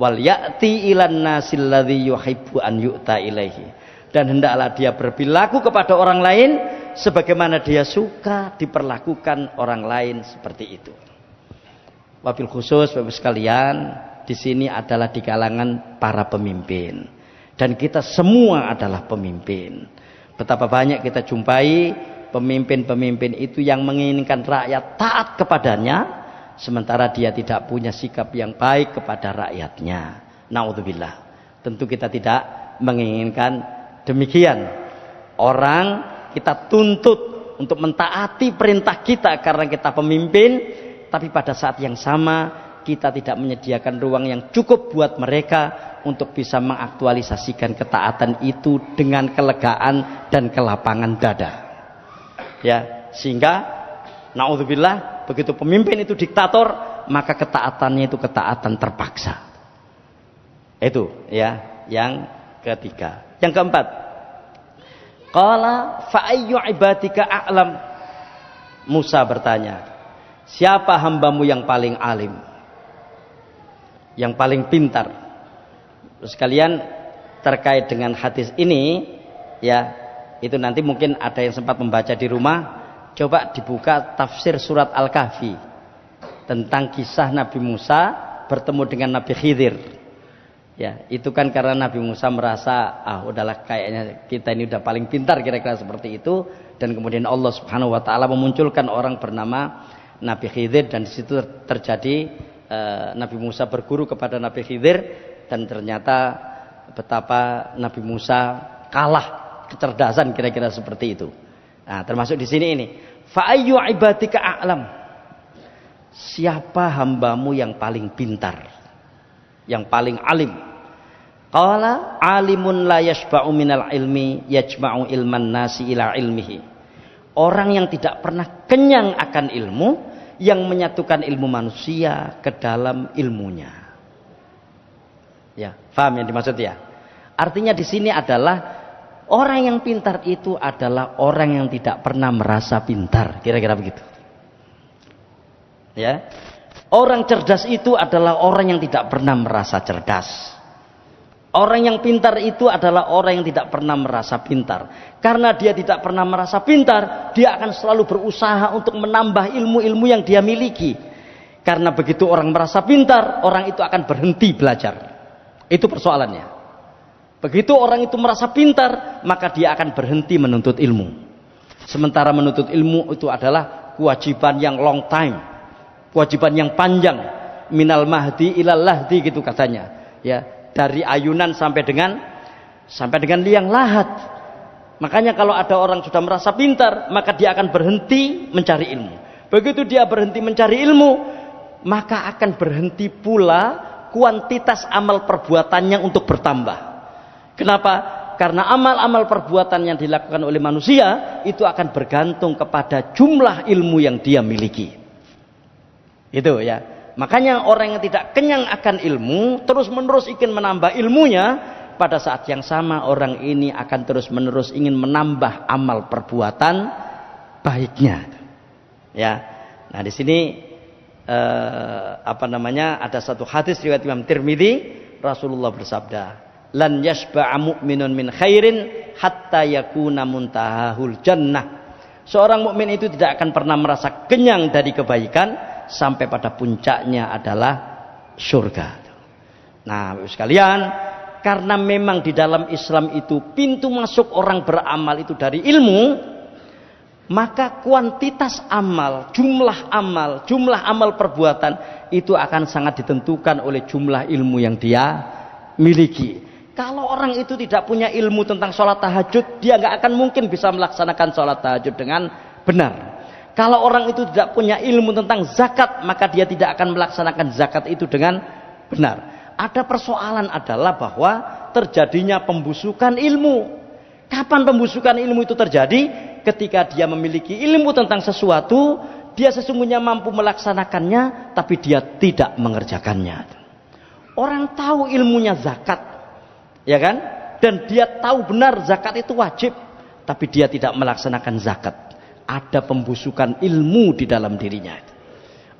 wal ya'ti ilan nasil ladzi yuhibbu an yu'ta ilaihi. Dan hendaklah dia berperilaku kepada orang lain sebagaimana dia suka diperlakukan orang lain seperti itu. Wabil khusus Bapak sekalian, di sini adalah di kalangan para pemimpin. Dan kita semua adalah pemimpin. Betapa banyak kita jumpai pemimpin-pemimpin itu yang menginginkan rakyat taat kepadanya, sementara dia tidak punya sikap yang baik kepada rakyatnya. Naudzubillah. Tentu kita tidak menginginkan demikian. Orang kita tuntut untuk mentaati perintah kita karena kita pemimpin, tapi pada saat yang sama kita tidak menyediakan ruang yang cukup buat mereka untuk bisa mengaktualisasikan ketaatan itu dengan kelegaan dan kelapangan dada. Ya, sehingga naudzubillah begitu pemimpin itu diktator, maka ketaatannya itu ketaatan terpaksa. Itu ya, yang ketiga. Yang keempat, qala fa ayyu ibadika a'lam. Musa bertanya, siapa hambamu yang paling alim, yang paling pintar? Terus kalian terkait dengan hadis ini, ya, itu nanti mungkin ada yang sempat membaca di rumah, coba dibuka tafsir surat Al-Kahfi tentang kisah Nabi Musa bertemu dengan Nabi Khidir. Ya, itu kan karena Nabi Musa merasa, udahlah kayaknya kita ini udah paling pintar, kira-kira seperti itu, dan kemudian Allah Subhanahu wa taala memunculkan orang bernama Nabi Khidir, dan di situ terjadi Nabi Musa berguru kepada Nabi Khidir, dan ternyata betapa Nabi Musa kalah kecerdasan, kira-kira seperti itu. Nah, termasuk di sini ini, fa ayyu ibadika a'lam. Siapa hambamu yang paling pintar, yang paling alim? Qala alimun la yashba'u minal ilmi yajma'u ilman nasi ila ilmihi. Orang yang tidak pernah kenyang akan ilmu, yang menyatukan ilmu manusia ke dalam ilmunya. Ya, paham yang dimaksud ya? Artinya di sini adalah orang yang pintar itu adalah orang yang tidak pernah merasa pintar, kira-kira begitu. Ya. Orang cerdas itu adalah orang yang tidak pernah merasa cerdas. Orang yang pintar itu adalah orang yang tidak pernah merasa pintar. Karena dia tidak pernah merasa pintar, dia akan selalu berusaha untuk menambah ilmu-ilmu yang dia miliki. Karena begitu orang merasa pintar, orang itu akan berhenti belajar. Itu persoalannya. Begitu orang itu merasa pintar, maka dia akan berhenti menuntut ilmu. Sementara menuntut ilmu itu adalah kewajiban yang long time, kewajiban yang panjang, minal mahdi ilal lahdi, gitu katanya. Ya, dari ayunan sampai dengan liang lahat. Makanya kalau ada orang sudah merasa pintar, maka dia akan berhenti mencari ilmu. Begitu dia berhenti mencari ilmu, maka akan berhenti pula kuantitas amal perbuatannya untuk bertambah. Kenapa? Karena amal-amal perbuatan yang dilakukan oleh manusia itu akan bergantung kepada jumlah ilmu yang dia miliki. Itu ya. Makanya orang yang tidak kenyang akan ilmu terus-menerus ingin menambah ilmunya, pada saat yang sama orang ini akan terus-menerus ingin menambah amal perbuatan baiknya. Ya. Nah, di sini ada satu hadis riwayat Imam Tirmidzi, Rasulullah bersabda, lan yashba'a mu'minun min khairin hatta yakuna muntahahul jannah. Seorang mukmin itu tidak akan pernah merasa kenyang dari kebaikan sampai pada puncaknya adalah surga. Nah, sekalian, karena memang di dalam Islam itu pintu masuk orang beramal itu dari ilmu, maka kuantitas amal, jumlah amal perbuatan itu akan sangat ditentukan oleh jumlah ilmu yang dia miliki. Kalau orang itu tidak punya ilmu tentang sholat tahajud, dia nggak akan mungkin bisa melaksanakan sholat tahajud dengan benar. Kalau orang itu tidak punya ilmu tentang zakat, maka dia tidak akan melaksanakan zakat itu dengan benar. Ada persoalan adalah bahwa terjadinya pembusukan ilmu. Kapan pembusukan ilmu itu terjadi? Ketika dia memiliki ilmu tentang sesuatu, dia sesungguhnya mampu melaksanakannya, tapi dia tidak mengerjakannya. Orang tahu ilmunya zakat, ya kan? Dan dia tahu benar zakat itu wajib, tapi dia tidak melaksanakan zakat. Ada pembusukan ilmu di dalam dirinya.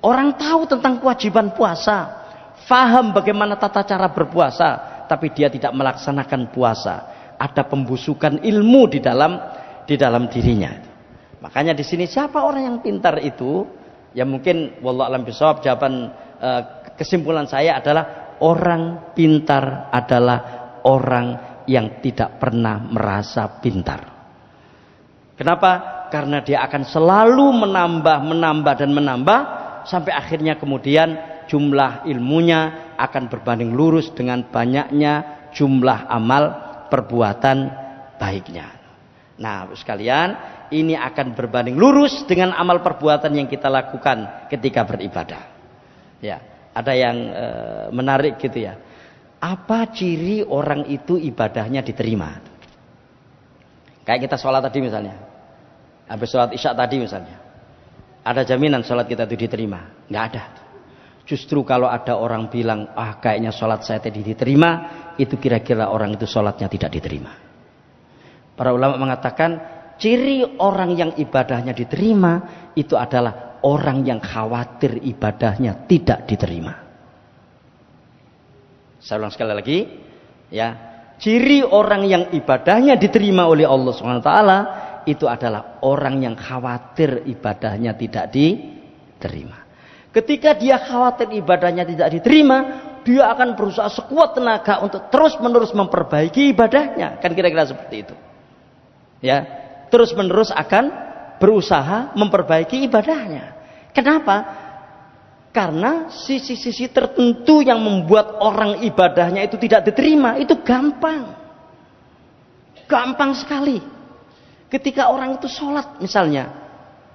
Orang tahu tentang kewajiban puasa, faham bagaimana tata cara berpuasa, tapi dia tidak melaksanakan puasa. Ada pembusukan ilmu di dalam dirinya. Makanya di sini siapa orang yang pintar itu? Ya mungkin wallahu a'lam bishawab, jawaban kesimpulan saya adalah orang pintar adalah orang yang tidak pernah merasa pintar. Kenapa? Karena dia akan selalu menambah dan menambah sampai akhirnya kemudian jumlah ilmunya akan berbanding lurus dengan banyaknya jumlah amal perbuatan baiknya. Nah, sekalian, ini akan berbanding lurus dengan amal perbuatan yang kita lakukan ketika beribadah. Ya, ada yang menarik gitu ya. Apa ciri orang itu ibadahnya diterima? Kayak kita sholat tadi misalnya, habis sholat isya tadi misalnya, ada jaminan sholat kita itu diterima? Nggak ada. Justru kalau ada orang bilang, kayaknya sholat saya tadi diterima, itu kira-kira orang itu sholatnya tidak diterima. Para ulama mengatakan, ciri orang yang ibadahnya diterima, itu adalah orang yang khawatir ibadahnya tidak diterima. Saya ulang sekali lagi, ya. Ciri orang yang ibadahnya diterima oleh Allah SWT, itu adalah orang yang khawatir ibadahnya tidak diterima. Ketika dia khawatir ibadahnya tidak diterima, dia akan berusaha sekuat tenaga untuk terus-menerus memperbaiki ibadahnya. Kan kira-kira seperti itu. Ya, terus-menerus akan berusaha memperbaiki ibadahnya. Kenapa? Karena sisi-sisi tertentu yang membuat orang ibadahnya itu tidak diterima, itu gampang. Gampang sekali. Ketika orang itu sholat misalnya,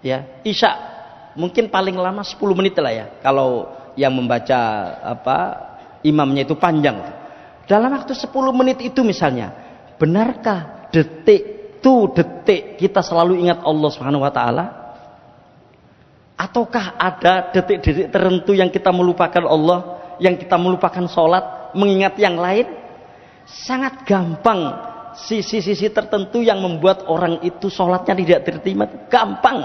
ya, isya, mungkin paling lama 10 menit lah ya. Kalau yang membaca imamnya itu panjang. Dalam waktu 10 menit itu misalnya, benarkah detik kita selalu ingat Allah Subhanahu wa taala? Ataukah ada detik-detik tertentu yang kita melupakan Allah, yang kita melupakan sholat, mengingat yang lain? Sangat gampang. Sisi-sisi tertentu yang membuat orang itu sholatnya tidak diterima, gampang,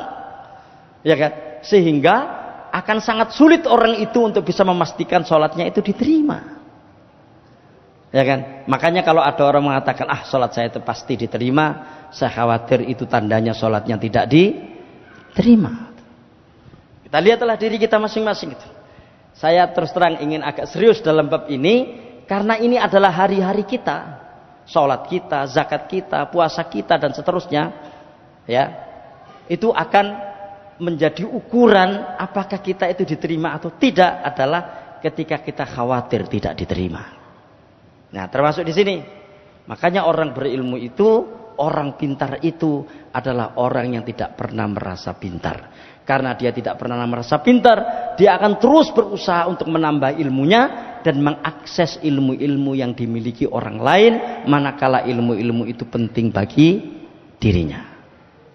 ya kan? Sehingga akan sangat sulit orang itu untuk bisa memastikan sholatnya itu diterima, ya kan? Makanya kalau ada orang mengatakan, sholat saya itu pasti diterima, saya khawatir itu tandanya sholatnya tidak diterima. Kita lihatlah diri kita masing-masing itu. Saya terus terang ingin agak serius dalam bab ini, karena ini adalah hari-hari kita. Sholat kita, zakat kita, puasa kita, dan seterusnya, ya, itu akan menjadi ukuran apakah kita itu diterima atau tidak adalah ketika kita khawatir tidak diterima. Nah, termasuk di sini. Makanya orang berilmu itu, orang pintar itu adalah orang yang tidak pernah merasa pintar. Karena dia tidak pernah merasa pintar, dia akan terus berusaha untuk menambah ilmunya dan mengakses ilmu-ilmu yang dimiliki orang lain, manakala ilmu-ilmu itu penting bagi dirinya.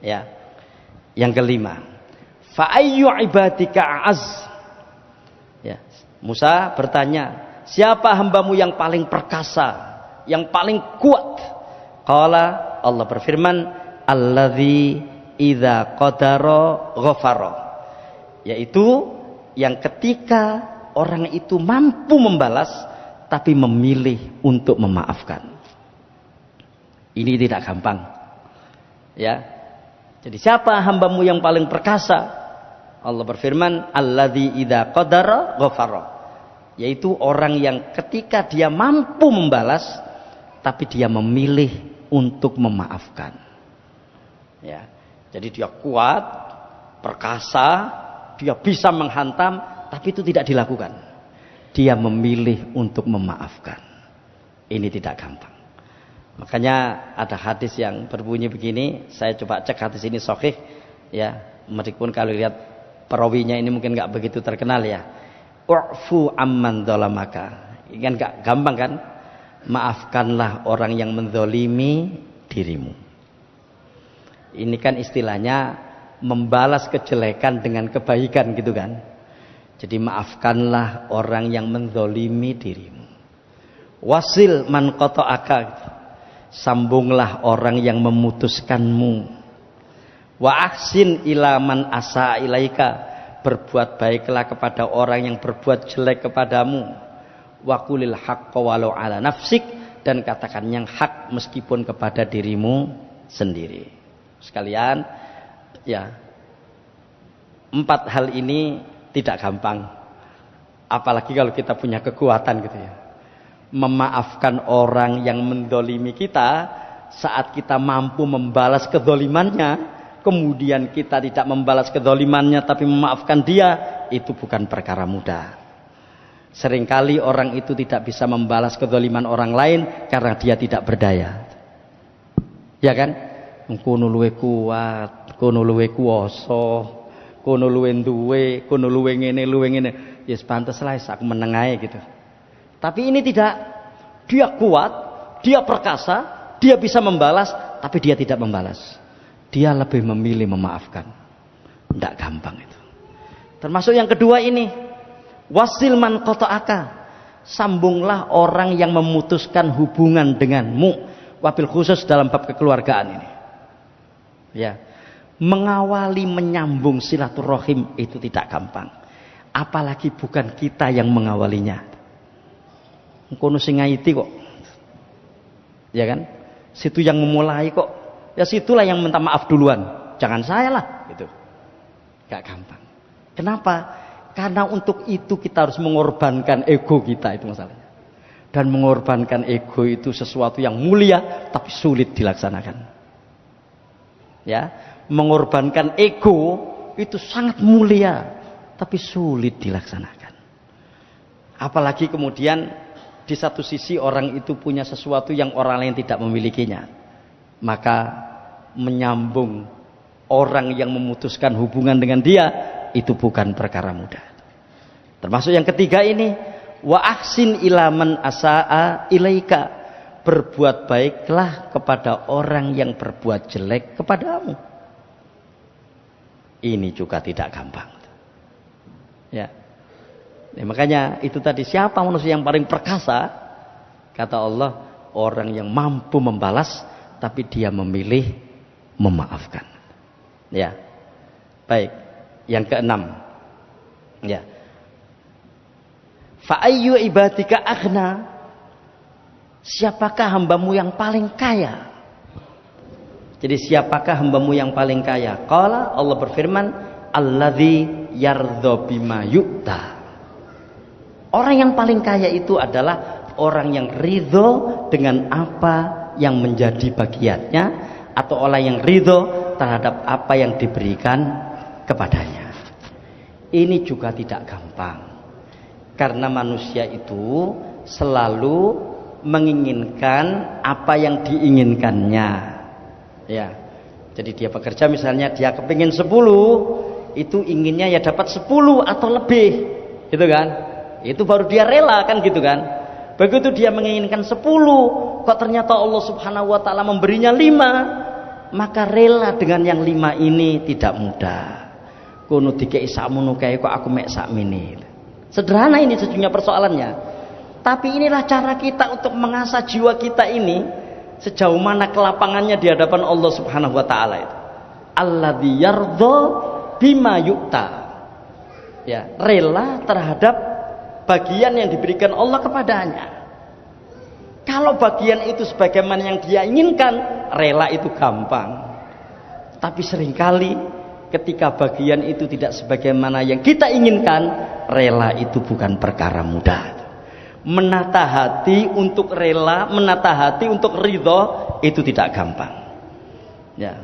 Ya. Yang kelima, fa ayyu ibadika a'az. Ya. Musa bertanya, siapa hambamu yang paling perkasa, yang paling kuat? Qala, Allah berfirman, alladzi idza qadara ghafara, yaitu yang ketika orang itu mampu membalas tapi memilih untuk memaafkan. Ini tidak gampang, ya. Jadi siapa hambamu yang paling perkasa? Allah berfirman, alladzi idza qadara ghafara, yaitu orang yang ketika dia mampu membalas tapi dia memilih untuk memaafkan. Ya. Jadi dia kuat, perkasa, dia bisa menghantam, tapi itu tidak dilakukan. Dia memilih untuk memaafkan. Ini tidak gampang. Makanya ada hadis yang berbunyi begini, saya coba cek hadis ini sahih, ya. Meskipun kalau lihat perawinya ini mungkin nggak begitu terkenal ya. U'fu amman dzalamaka. Ini kan nggak gampang kan? Maafkanlah orang yang menzalimi dirimu. Ini kan istilahnya membalas kejelekan dengan kebaikan gitu kan. Jadi maafkanlah orang yang menzalimi dirimu. Wasil man qata'aka, sambunglah orang yang memutuskanmu. Wa ahsin ila man asa ilaika, berbuat baiklah kepada orang yang berbuat jelek kepadamu. Wa qulil haqqa walau ala nafsik, dan katakan yang hak meskipun kepada dirimu sendiri. Sekalian, ya, 4 hal ini tidak gampang. Apalagi kalau kita punya kekuatan gitu ya. Memaafkan orang yang mendolimi kita saat kita mampu membalas kedolimannya, kemudian kita tidak membalas kedolimannya tapi memaafkan dia, itu bukan perkara mudah. Seringkali orang itu tidak bisa membalas kedoliman orang lain karena dia tidak berdaya. Ya kan? kono luwe kuat, kono luwe kuwasa, kono luwe duwe, kono luwe ngene, luwe ngene. Ya pantes lah aku meneng ae gitu. Tapi ini tidak. Dia kuat, dia perkasa, dia bisa membalas, tapi dia tidak membalas. Dia lebih memilih memaafkan. Tidak gampang itu. Termasuk yang kedua ini, wasil man qata'aka. Sambunglah orang yang memutuskan hubungan denganmu. Wabil khusus dalam bab kekeluargaan ini. Ya, mengawali menyambung silaturahim itu tidak gampang. Apalagi bukan kita yang mengawalinya. Kono sing ngaiti kok. Ya kan? Situ yang memulai kok. Ya situlah yang minta maaf duluan. Jangan saya lah gitu. Gak gampang. Kenapa? Karena untuk itu kita harus mengorbankan ego kita, itu masalahnya. Dan mengorbankan ego itu sesuatu yang mulia tapi sulit dilaksanakan. Ya, mengorbankan ego itu sangat mulia tapi sulit dilaksanakan. Apalagi kemudian di satu sisi orang itu punya sesuatu yang orang lain tidak memilikinya. Maka menyambung orang yang memutuskan hubungan dengan dia itu bukan perkara mudah. Termasuk yang ketiga ini, wa ahsin ilaman asaa ilaika. Berbuat baiklah kepada orang yang berbuat jelek kepadamu. Ini juga tidak gampang. Ya. Makanya itu tadi, siapa manusia yang paling perkasa? Kata Allah, orang yang mampu membalas tapi dia memilih memaafkan. Ya. Baik. Yang keenam, ya, fa ayyu ibadika aghna, siapakah hambamu yang paling kaya? Jadi siapakah hambamu yang paling kaya? Qala, Allah berfirman, alladzi yardha bima yu'ta. Orang yang paling kaya itu adalah orang yang ridho dengan apa yang menjadi bagiannya, atau orang yang ridho terhadap apa yang diberikan kepadanya. Ini juga tidak gampang, karena manusia itu selalu menginginkan apa yang diinginkannya. Ya, jadi dia bekerja misalnya dia kepingin 10, itu inginnya ya dapat 10 atau lebih, gitu kan? Itu baru dia rela kan, gitu kan? Begitu dia menginginkan 10, kok ternyata Allah Subhanahu wa taala memberinya 5, maka rela dengan yang 5 ini tidak mudah. Kono dikei sakmono kae kok aku mek sakmene. Sederhana ini sejujurnya persoalannya. Tapi inilah cara kita untuk mengasah jiwa kita ini sejauh mana kelapangannya di hadapan Allah Subhanahu wa taala itu. Alladzi yardha bima yu'ta. Ya, rela terhadap bagian yang diberikan Allah kepadanya. Kalau bagian itu sebagaimana yang dia inginkan, rela itu gampang. Tapi seringkali ketika bagian itu tidak sebagaimana yang kita inginkan, rela itu bukan perkara mudah. Menata hati untuk rela, menata hati untuk ridho, itu tidak gampang. Ya,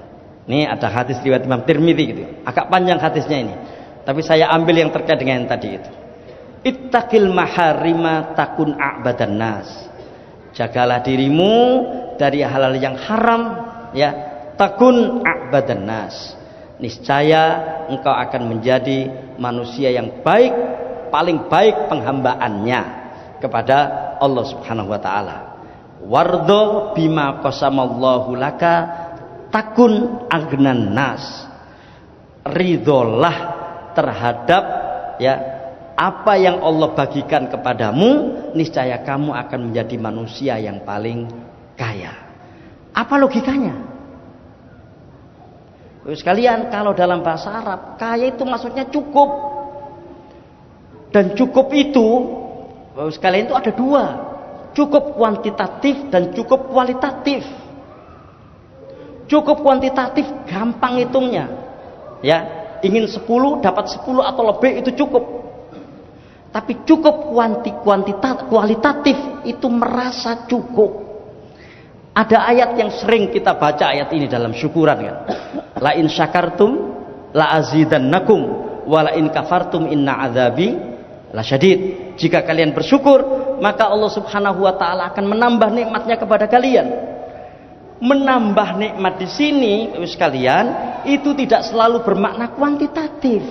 ini ada hadis riwayat Imam Tirmidzi gitu. Agak panjang hadisnya ini, tapi saya ambil yang terkait dengan yang tadi itu. Ittaqil maharima takun a'badan nas. Jagalah dirimu dari hal-hal yang haram, ya. Takun a'badan nas. Niscaya engkau akan menjadi manusia yang baik, paling baik penghambaannya kepada Allah Subhanahu wa taala. Wardho bima qasamallahu laka takun agnan nas. Ridholah terhadap, ya, apa yang Allah bagikan kepadamu, niscaya kamu akan menjadi manusia yang paling kaya. Apa logikanya? Sekalian, kalau dalam bahasa Arab, kaya itu maksudnya cukup. Dan cukup itu, sekalian itu ada dua. Cukup kuantitatif dan cukup kualitatif. Cukup kuantitatif gampang hitungnya. Ya, ingin 10 dapat 10 atau lebih itu cukup. Tapi cukup kualitatif itu merasa cukup. Ada ayat yang sering kita baca ayat ini dalam syukuran kan. La in syakartum la azidannakum wa la in kafartum inna adzabi lasyadid. Jika kalian bersyukur, maka Allah Subhanahu wa taala akan menambah nikmatnya kepada kalian. menambah nikmat di sini sekalian itu tidak selalu bermakna kuantitatif.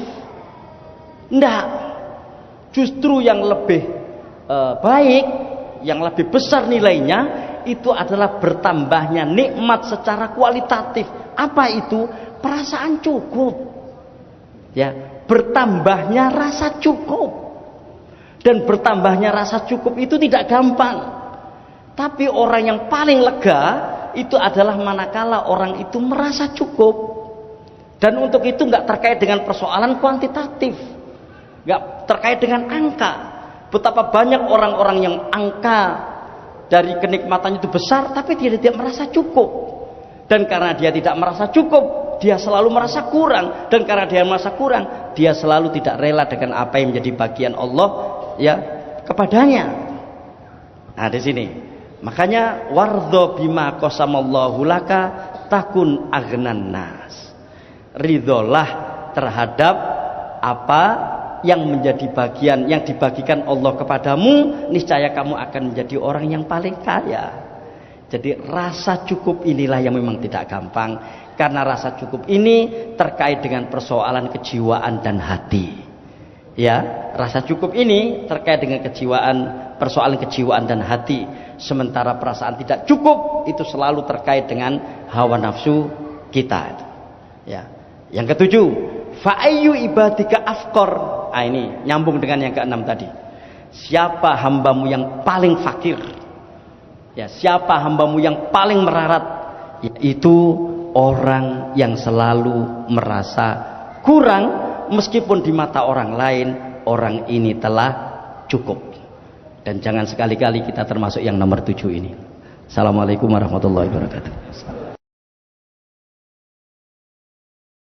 Enggak. Justru yang lebih baik, yang lebih besar nilainya itu adalah bertambahnya nikmat secara kualitatif. Apa itu? Perasaan cukup. Ya, bertambahnya rasa cukup. Dan bertambahnya rasa cukup itu tidak gampang. Tapi orang yang paling lega itu adalah manakala orang itu merasa cukup. Dan untuk itu nggak terkait dengan persoalan kuantitatif, nggak terkait dengan angka. Betapa banyak orang-orang yang angka dari kenikmatannya itu besar, tapi dia tidak merasa cukup. Dan karena dia tidak merasa cukup, dia selalu merasa kurang. Dan karena dia merasa kurang, dia selalu tidak rela dengan apa yang menjadi bagian Allah ya kepadanya. Nah di sini makanya wardho bima qasamallahu laka takun aghnan nas. Ridholah terhadap apa yang menjadi bagian yang dibagikan Allah kepadamu, niscaya kamu akan menjadi orang yang paling kaya. Jadi rasa cukup inilah yang memang tidak gampang, karena rasa cukup ini terkait dengan persoalan kejiwaan dan hati. Ya, rasa cukup ini terkait dengan persoalan kejiwaan dan hati. Sementara perasaan tidak cukup itu selalu terkait dengan hawa nafsu kita. Ya. Yang ketujuh, fa'ayyu ibadika afqor. Ah, ini nyambung dengan yang keenam tadi. Siapa hambamu yang paling fakir? Ya, siapa hambamu yang paling melarat? Yaitu orang yang selalu merasa kurang, meskipun di mata orang lain orang ini telah cukup. Dan jangan sekali-kali kita termasuk yang nomor 7 ini. Assalamualaikum warahmatullahi wabarakatuh.